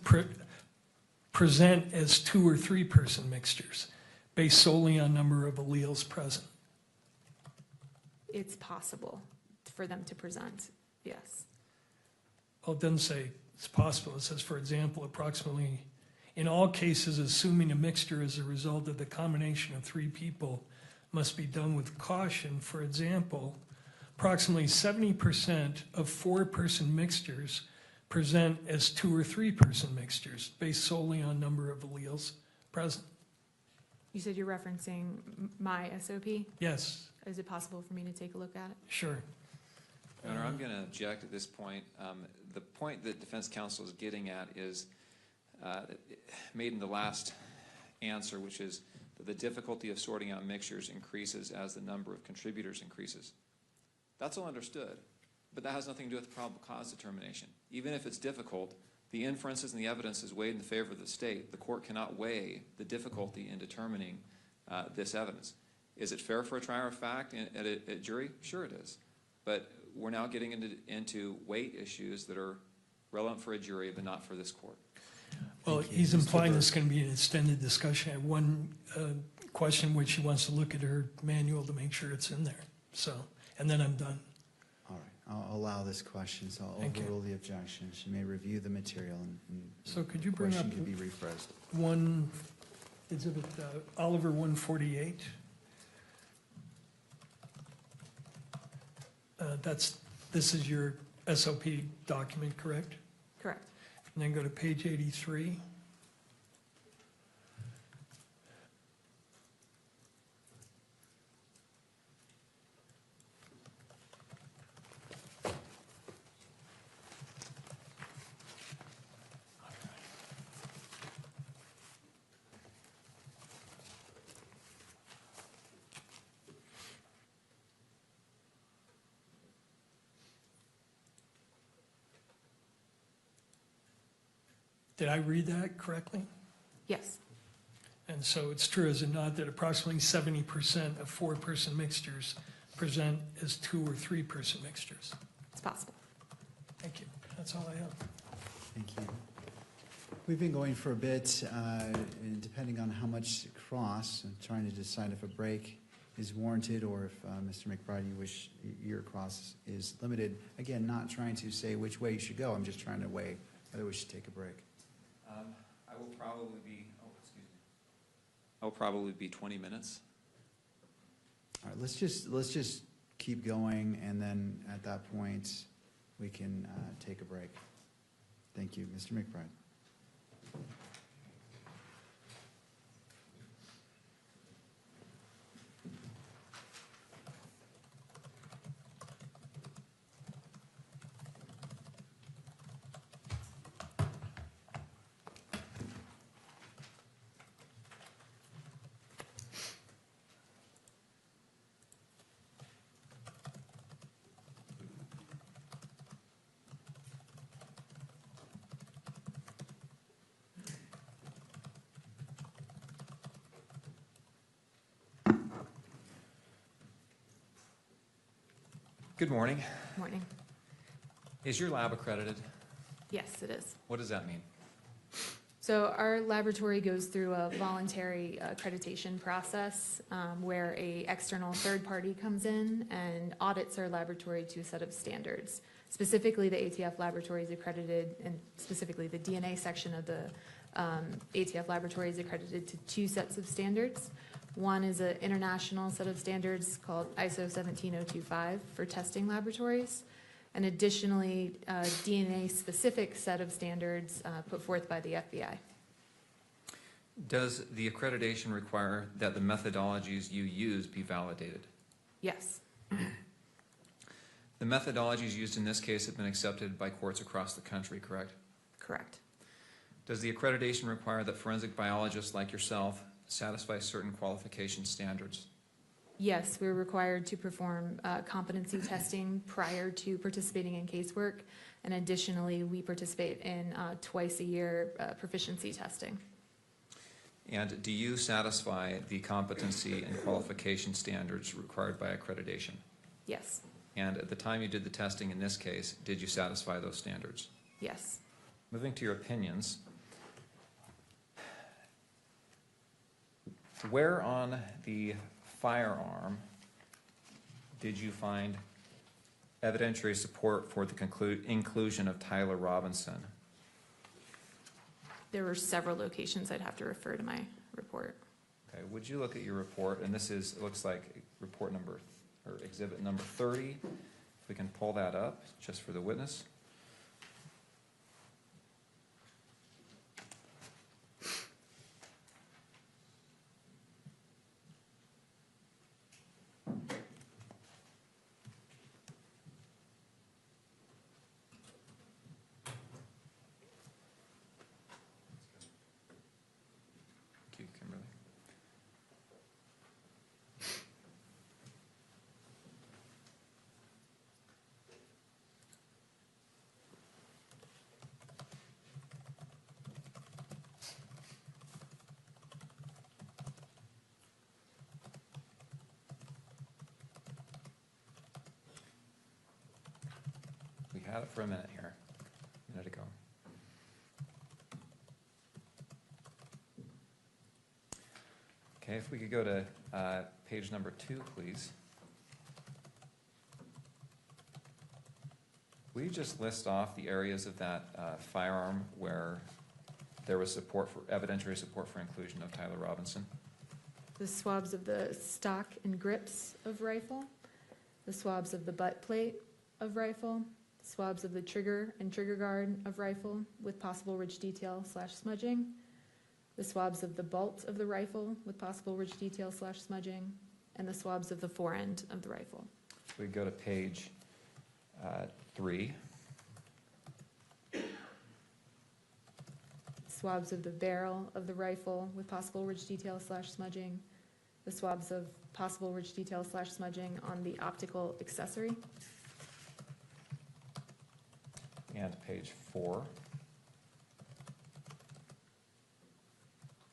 as 2 or 3-person mixtures, based solely on number of alleles present. It's possible for them to present, yes. Well, it doesn't say it's possible. It says, for example, approximately, in all cases, assuming a mixture as a result of the combination of 3 people must be done with caution. For example, approximately 70% of 4-person mixtures present as 2 or 3-person mixtures, based solely on number of alleles present. You said you're referencing my SOP? Yes, Is it possible for me to take a look at it? sure. Your Honor, I'm going to object at this point. The point that defense counsel is getting at is made in the last answer, which is that the difficulty of sorting out mixtures increases as the number of contributors increases. That's all understood, but that has nothing to do with probable cause determination. Even if it's difficult, the inferences and the evidence is weighed in the favor of the state. The court cannot weigh the difficulty in determining this evidence. Is it fair for a trier of fact at a jury? Sure it is. But we're now getting into weight issues that are relevant for a jury, but not for this court. Well, he's implying there's going to be an extended discussion. I have one question which he wants to look at her manual to make sure it's in there. So, and then I'm done. All right, I'll allow this question, so I'll Thank you. overrule the objection. She may review the material and So could you bring question up can be rephrased. one, exhibit Oliver 148? This is your SOP document, correct? Correct. And then go to page 83. Did I read that correctly? Yes. And so it's true, is it not, that approximately 70% of 4-person mixtures present as 2 or 3-person mixtures? It's possible. Thank you. That's all I have. Thank you. We've been going for a bit, and depending on how much cross, I'm trying to decide if a break is warranted or if, Mr. McBride, you wish your cross is limited. Again, not trying to say which way you should go, I'm just trying to weigh whether we should take a break. I will probably be, I will probably be 20 minutes. All right, let's just keep going, and then at that point, we can take a break. Thank you, Mr. McBride. Good morning. Morning. Is your lab accredited? Yes, it is. What does that mean? So our laboratory goes through a voluntary accreditation process where a external third party comes in and audits our laboratory to a set of standards. Specifically, the ATF laboratory is accredited, and specifically the DNA section of the ATF laboratory is accredited to 2 sets of standards. One is an international set of standards called ISO 17025 for testing laboratories, and additionally, a DNA-specific set of standards put forth by the FBI. Does the accreditation require that the methodologies you use be validated? Yes. The methodologies used in this case have been accepted by courts across the country, correct? Correct. Does the accreditation require that forensic biologists like yourself satisfy certain qualification standards? Yes, we're required to perform competency testing prior to participating in casework, and additionally, we participate in twice a year proficiency testing. And do you satisfy the competency and qualification standards required by accreditation? Yes. And at the time you did the testing in this case, did you satisfy those standards? Yes. Moving to your opinions, where on the firearm did you find evidentiary support for the inclusion of Tyler Robinson? There were several locations. I'd have to refer to my report. Okay, would you look at your report, and this is, it looks like report number, or exhibit number 30. If we can pull that up, just for the witness. Thank you, Kimberly. We had it for a minute here, a minute ago. Okay, if we could go to page number 2, please. Will you just list off the areas of that firearm where there was support for, evidentiary support for inclusion of Tyler Robinson? The swabs of the stock and grips of rifle, the swabs of the butt plate of rifle, swabs of the trigger and trigger guard of rifle with possible ridge detail / smudging, the swabs of the bolt of the rifle with possible ridge detail / smudging, and the swabs of the forend of the rifle. We go to page 3. Swabs of the barrel of the rifle with possible ridge detail / smudging, the swabs of possible ridge detail / smudging on the optical accessory. And page 4.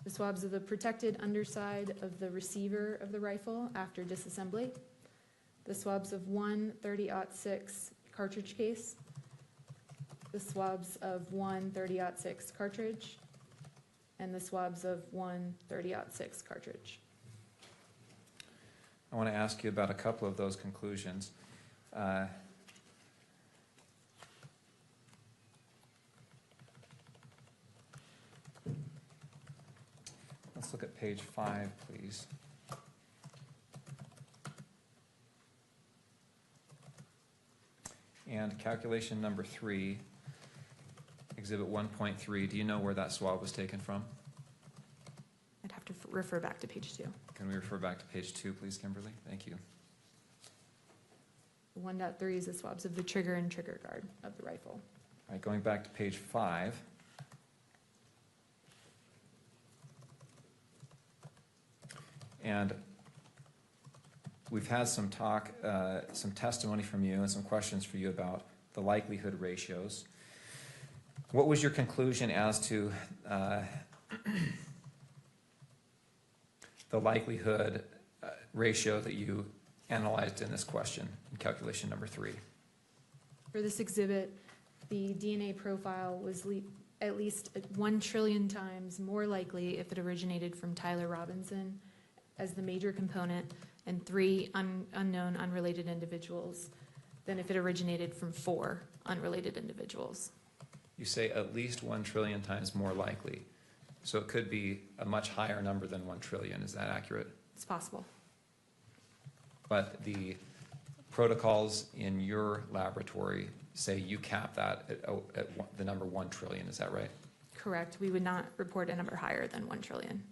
The swabs of the protected underside of the receiver of the rifle after disassembly. The swabs of one 30-06 cartridge case. The swabs of one 30-06 cartridge. And the swabs of one 30-06 cartridge. I want to ask you about a couple of those conclusions. Let's look at page 5, please. And calculation number 3, exhibit 1.3, do you know where that swab was taken from? I'd have to refer back to page 2. Can we refer back to page 2, please, Kimberly? Thank you. 1.3 is the swabs of the trigger and trigger guard of the rifle. All right, going back to page 5. And we've had some talk, some testimony from you and some questions for you about the likelihood ratios. What was your conclusion as to the likelihood ratio that you analyzed in this question, in calculation number 3? For this exhibit, the DNA profile was at least 1 trillion times more likely if it originated from Tyler Robinson as the major component and 3 unknown unrelated individuals than if it originated from 4 unrelated individuals. You say at least 1 trillion times more likely. So it could be a much higher number than 1 trillion. Is that accurate? It's possible. But the protocols in your laboratory say you cap that at the number 1 trillion. Is that right? Correct. We would not report a number higher than 1 trillion.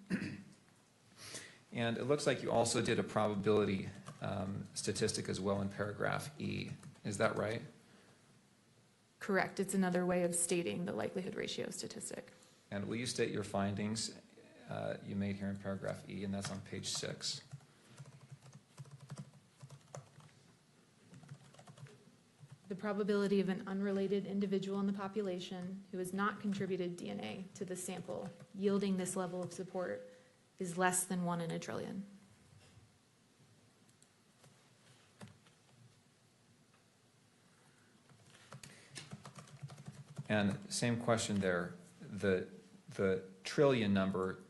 And it looks like you also did a probability statistic as well in paragraph E. Is that right? Correct. It's another way of stating the likelihood ratio statistic. And will you state your findings you made here in paragraph E, and that's on page 6? The probability of an unrelated individual in the population who has not contributed DNA to the sample yielding this level of support is less than 1 in a trillion. And same question there. The trillion number,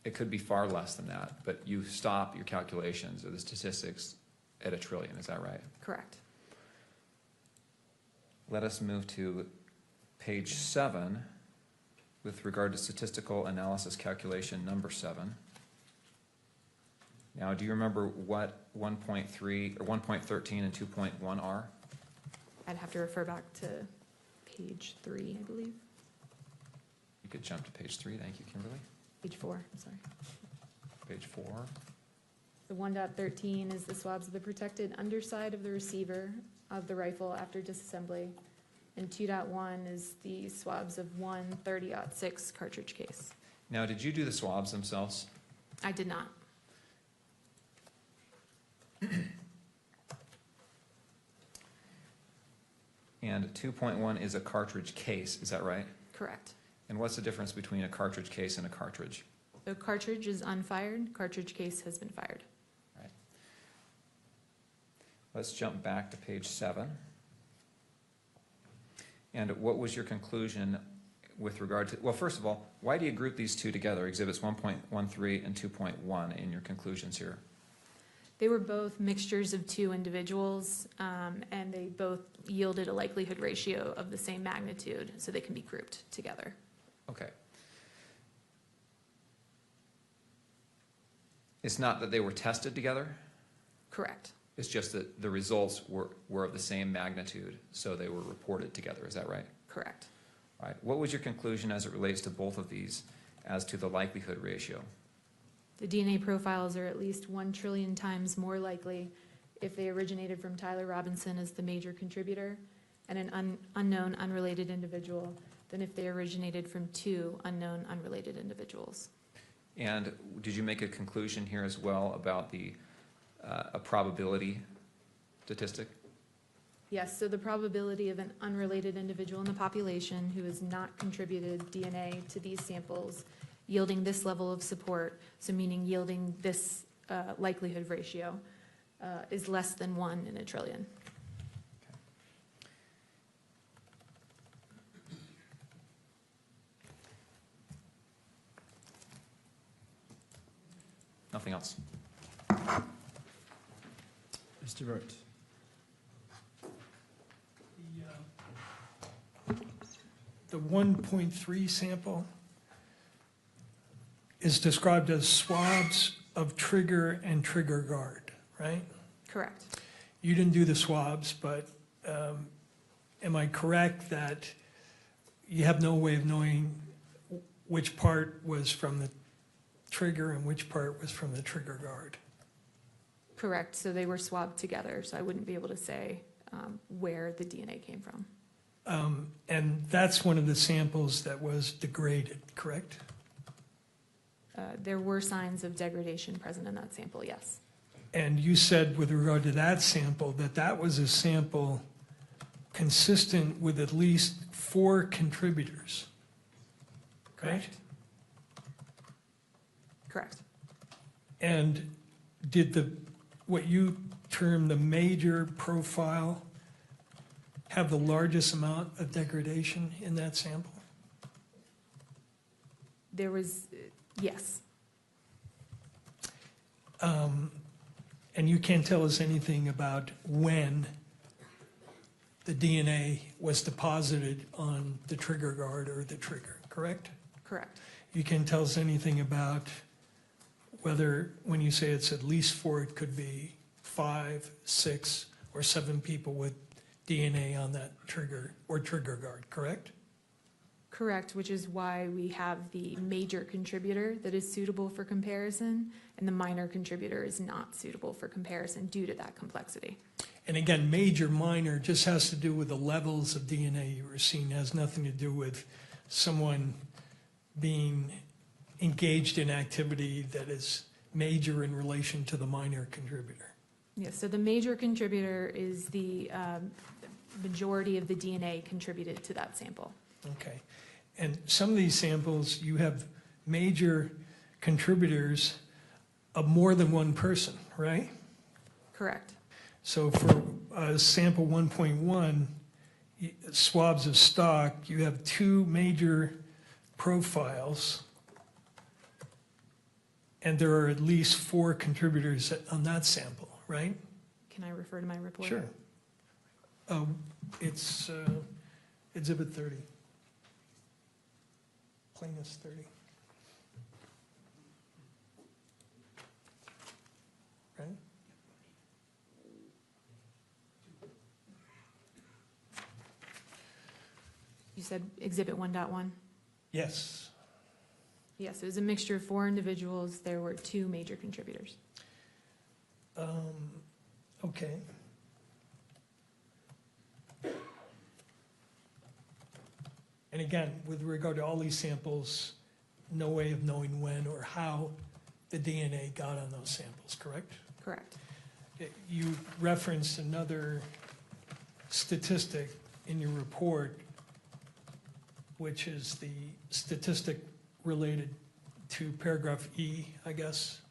it could be far less than that, but you stop your calculations or the statistics at 1 trillion. Is that right? Correct. Let us move to page 7 with regard to statistical analysis calculation number 7. Now, do you remember what 1.3 or 1.13 and 2.1 are? I'd have to refer back to page 3, I believe. You could jump to page 3. Thank you, Kimberly. Page 4, sorry. Page 4. The 1.13 is the swabs of the protected underside of the receiver of the rifle after disassembly. And 2.1 is the swabs of one 30-06 cartridge case. Now, did you do the swabs themselves? I did not. And 2.1 is a cartridge case, is that right? Correct. And what's the difference between a cartridge case and a cartridge? The cartridge is unfired, cartridge case has been fired. Right. Let's jump back to page 7. And what was your conclusion with regard to, well, first of all, why do you group these two together, exhibits 1.13 and 2.1 in your conclusions here? They were both mixtures of 2 individuals, and they both yielded a likelihood ratio of the same magnitude, so they can be grouped together. Okay. It's not that they were tested together? Correct. It's just that the results were of the same magnitude, so they were reported together. Is that right? Correct. All right. What was your conclusion as it relates to both of these as to the likelihood ratio? The DNA profiles are at least 1 trillion times more likely if they originated from Tyler Robinson as the major contributor and an unknown unrelated individual than if they originated from 2 unknown unrelated individuals. And did you make a conclusion here as well about the a probability statistic? Yes, so the probability of an unrelated individual in the population who has not contributed DNA to these samples yielding this level of support, so meaning yielding this likelihood ratio, is less than 1 in a trillion. Nothing else. Mr. Burt. The 1.3 sample is described as swabs of trigger and trigger guard, right? Correct. You didn't do the swabs, but am I correct that you have no way of knowing which part was from the trigger and which part was from the trigger guard? Correct, so they were swabbed together, so I wouldn't be able to say where the DNA came from. And that's one of the samples that was degraded, correct? There were signs of degradation present in that sample, yes. And you said with regard to that sample that that was a sample consistent with at least 4 contributors, correct? Correct. And did the what you term the major profile have the largest amount of degradation in that sample? There was, yes. And you can't tell us anything about when the DNA was deposited on the trigger guard or the trigger, correct? Correct. You can't tell us anything about whether, when you say it's at least 4, it could be 5, 6, or 7 people with DNA on that trigger or trigger guard, correct? Correct, which is why we have the major contributor that is suitable for comparison, and the minor contributor is not suitable for comparison due to that complexity. And again, major, minor just has to do with the levels of DNA you were seeing. It has nothing to do with someone being engaged in activity that is major in relation to the minor contributor. Yes, so the major contributor is the majority of the DNA contributed to that sample. Okay. And some of these samples, you have major contributors of more than one person, right? Correct. So for sample 1.1, swabs of stock, you have 2 major profiles, and there are at least 4 contributors on that sample, right? Can I refer to my report? Sure. It's Exhibit 30. Plaintiff's 30. Right? You said Exhibit 1.1? Yes. Yes, it was a mixture of 4 individuals. There were 2 major contributors. Okay. And again, with regard to all these samples, no way of knowing when or how the DNA got on those samples, correct? Correct. You referenced another statistic in your report, which is the statistic related to paragraph E, I guess.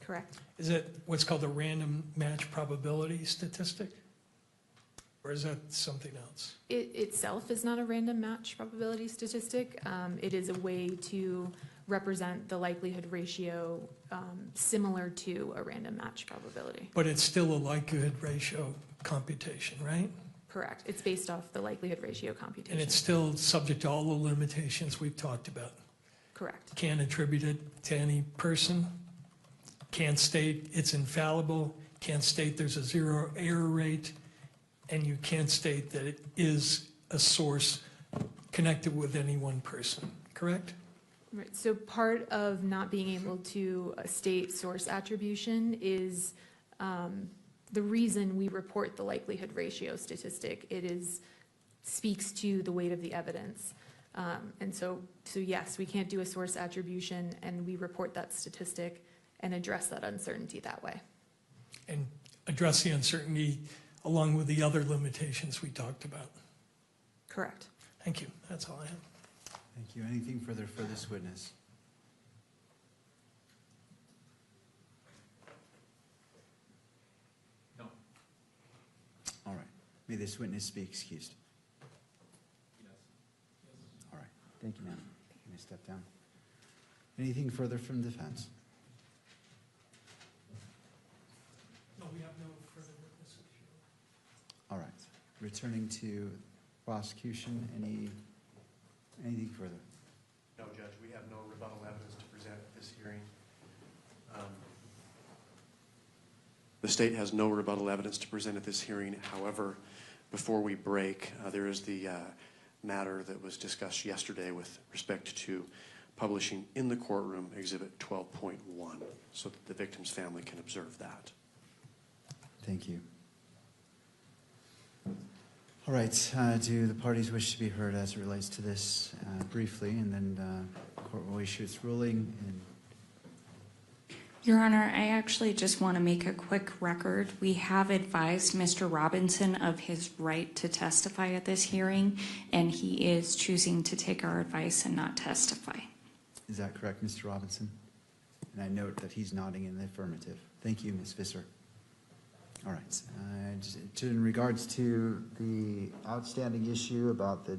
Correct. Is it what's called a random match probability statistic? Or is that something else? It itself is not a random match probability statistic. It is a way to represent the likelihood ratio similar to a random match probability. But it's still a likelihood ratio computation, right? Correct. It's based off the likelihood ratio computation. And it's still subject to all the limitations we've talked about. Correct. Can't attribute it to any person. Can't state it's infallible. Can't state there's a 0 error rate. And you can't state that it is a source connected with any one person, correct? Right. So part of not being able to state source attribution is the reason we report the likelihood ratio statistic. It speaks to the weight of the evidence. And so yes, we can't do a source attribution, and we report that statistic and address that uncertainty that way. And address the uncertainty along with the other limitations we talked about. Correct. Thank you. That's all I have. Thank you. Anything further for this witness? No. All right. May this witness be excused. Yes. All right. Thank you, ma'am. You may step down. Anything further from defense? No, we have no further witnesses. All right. Returning to prosecution, anything further? No, Judge, we have no rebuttal evidence to present at this hearing. The state has no rebuttal evidence to present at this hearing. However, before we break, there is the matter that was discussed yesterday with respect to publishing in the courtroom Exhibit 12.1, so that the victim's family can observe that. Thank you. All right. Do the parties wish to be heard as it relates to this briefly, and then the court will issue its ruling? And Your Honor, I actually just want to make a quick record. We have advised Mr. Robinson of his right to testify at this hearing, and he is choosing to take our advice and not testify. is that correct, Mr. Robinson? And I note that he's nodding in the affirmative. Thank you, Ms. Visser. All right. In regards to the outstanding issue about the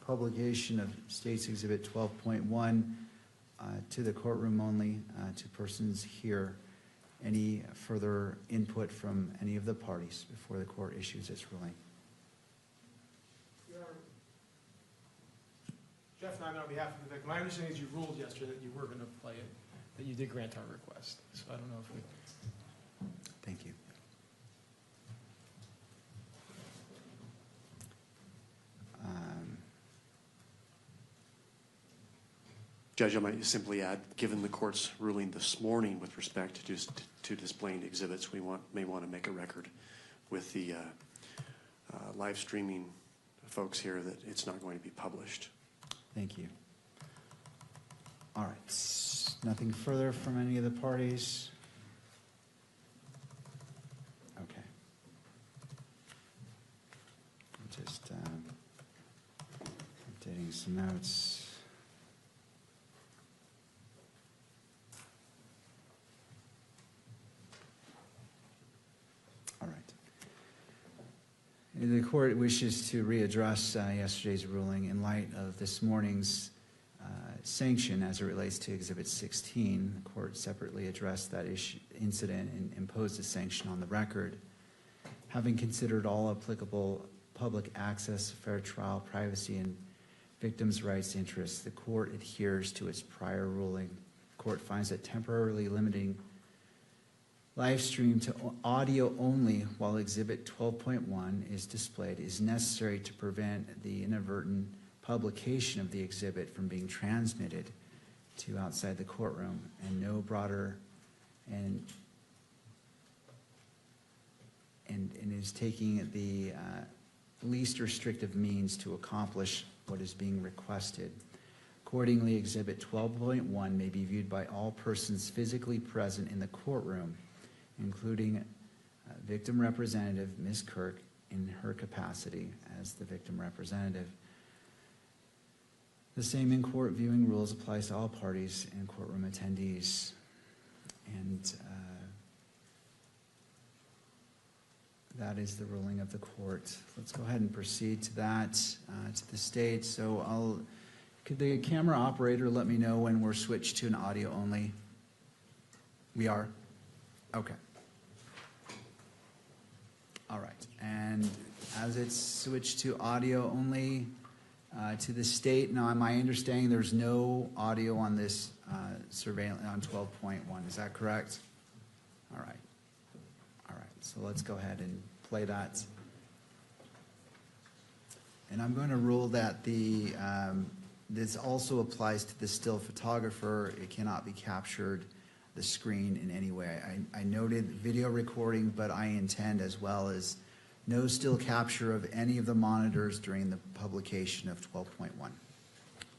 publication of State's Exhibit 12.1 to the courtroom only, to persons here, any further input from any of the parties before the court issues its ruling? Your Honor, Jeff and I, on behalf of the victim, my understanding is you ruled yesterday that you were going to play it, that you did grant our request. So I don't know if we... Thank you. Judge, I might simply add, given the court's ruling this morning with respect to displaying exhibits, we may want to make a record with the live streaming folks here that it's not going to be published. Thank you. All right. Nothing further from any of the parties? Okay. I'm just updating some notes. All right. The court wishes to readdress yesterday's ruling in light of this morning's sanction as it relates to Exhibit 16. The court separately addressed that incident and imposed a sanction on the record. Having considered all applicable public access, fair trial, privacy, and victims' rights interests, the court adheres to its prior ruling. The court finds that temporarily limiting live stream to audio only while Exhibit 12.1 is displayed is necessary to prevent the inadvertent publication of the exhibit from being transmitted to outside the courtroom, and no broader and is taking the least restrictive means to accomplish what is being requested. Accordingly, Exhibit 12.1 may be viewed by all persons physically present in the courtroom, including victim representative Ms. Kirk in her capacity as the victim representative. The same in-court viewing rules applies to all parties and courtroom attendees. And that is the ruling of the court. Let's go ahead and proceed to that, to the state. So could the camera operator let me know when we're switched to an audio only? We are? Okay. All right. And as it's switched to audio only, to the state, now my understanding there's no audio on this surveillance on 12.1. Is that correct? All right. All right. So let's go ahead and play that. And I'm going to rule that this also applies to the still photographer. It cannot be captured the screen in any way. I noted video recording, but I intend as well as no still capture of any of the monitors during the publication of 12.1. All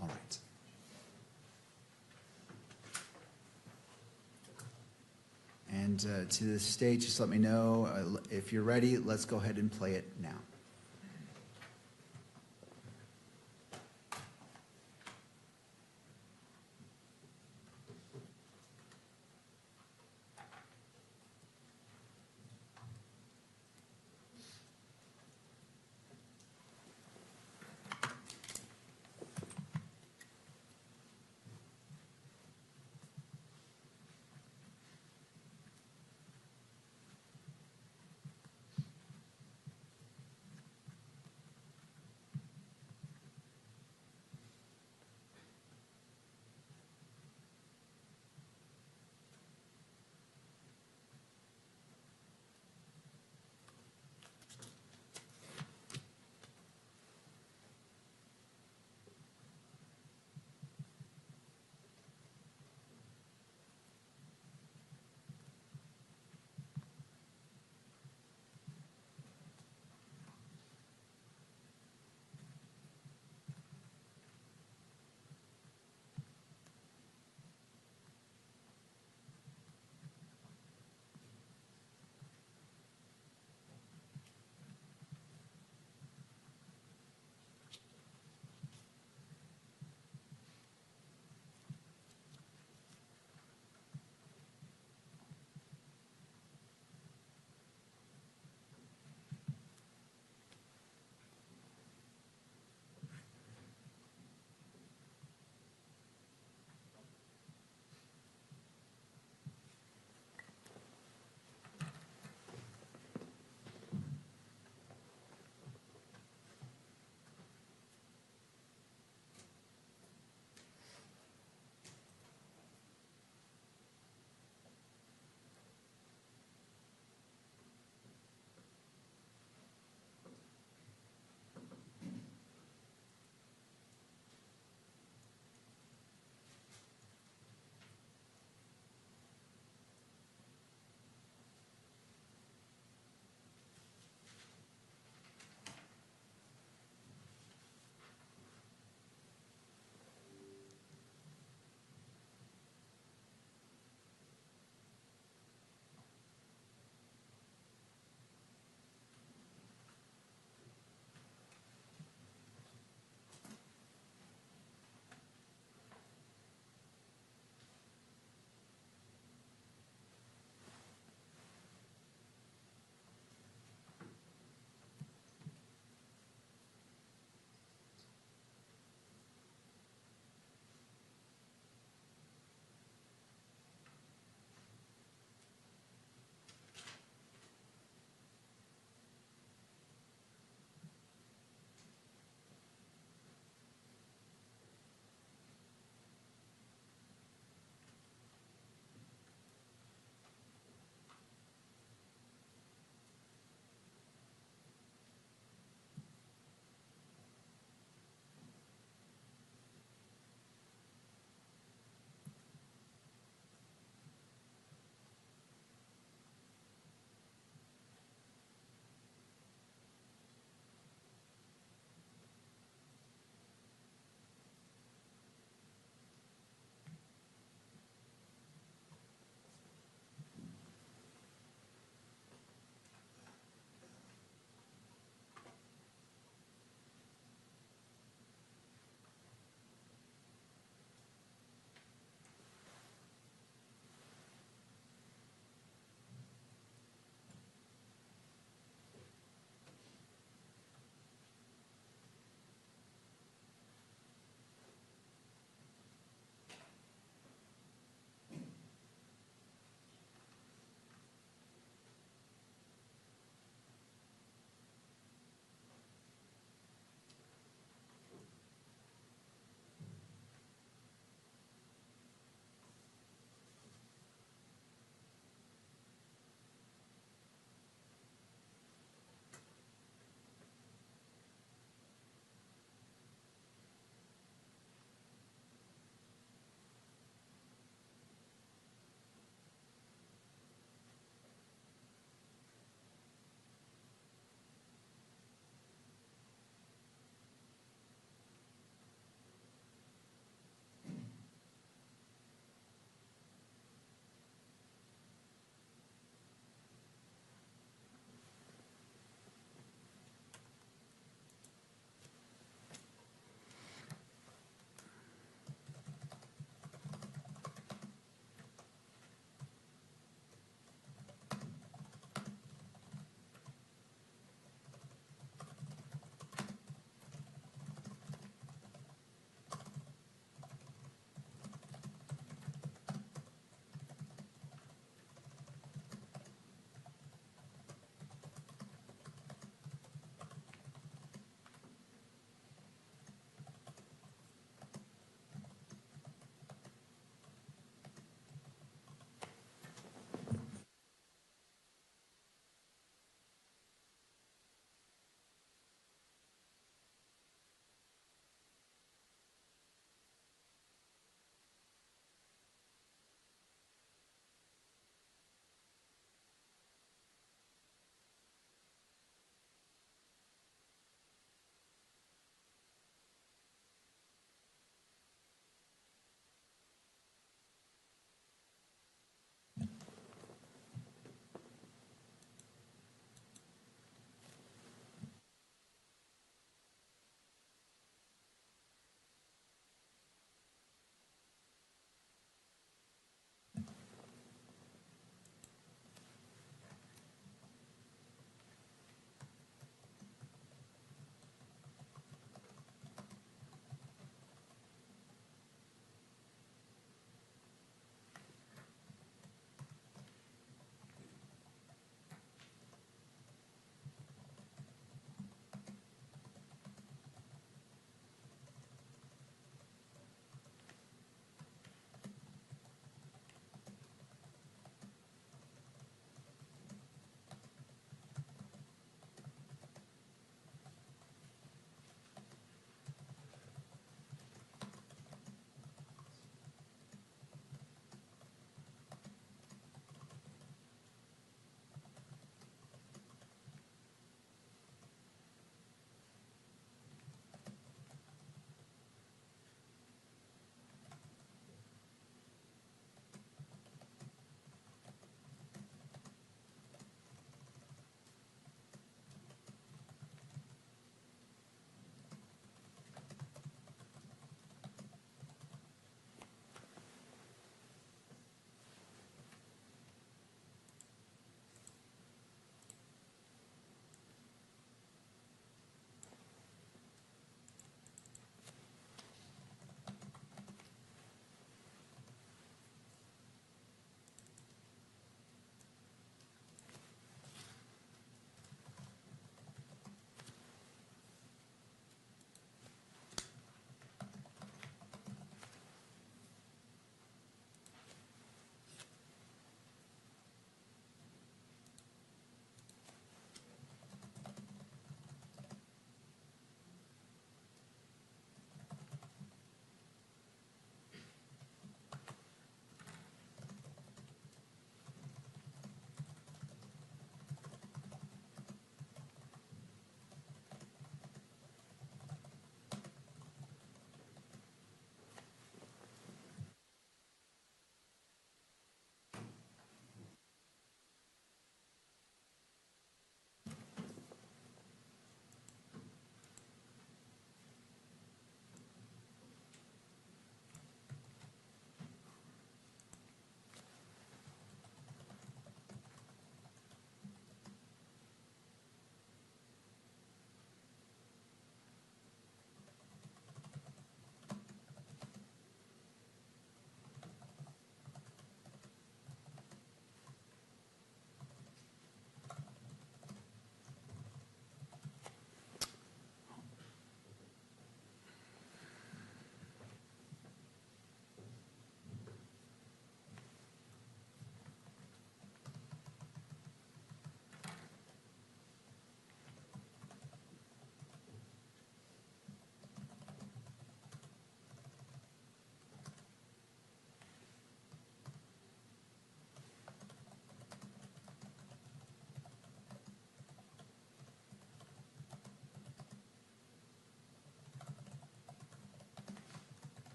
right. And to the state, just let me know if you're ready. Let's go ahead and play it now.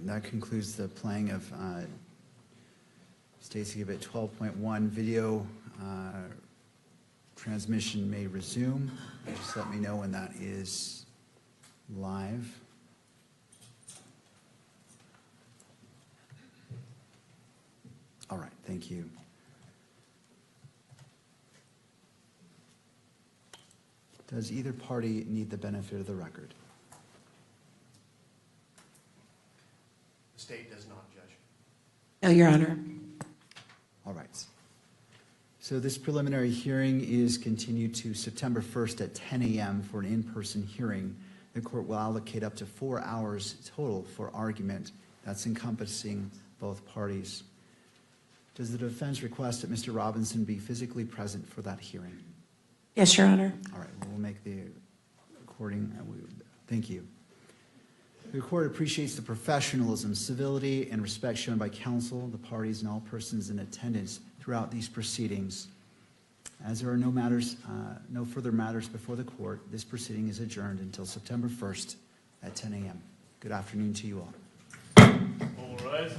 that concludes the playing of Stacy Exhibit 12.1. Video transmission may resume. Just let me know when that is live. All right, thank you. Does either party need the benefit of the record? The state does not, Judge. No, Your Honor. All right. So this preliminary hearing is continued to September 1st at 10 a.m. for an in-person hearing. The court will allocate up to 4 hours total for argument. That's encompassing both parties. Does the defense request that Mr. Robinson be physically present for that hearing? Yes, Your Honor. All right, we'll make the recording. Thank you. The court appreciates the professionalism, civility, and respect shown by counsel, the parties, and all persons in attendance throughout these proceedings. As there are no further matters before the court, this proceeding is adjourned until September 1st at 10 a.m. Good afternoon to you all. All rise.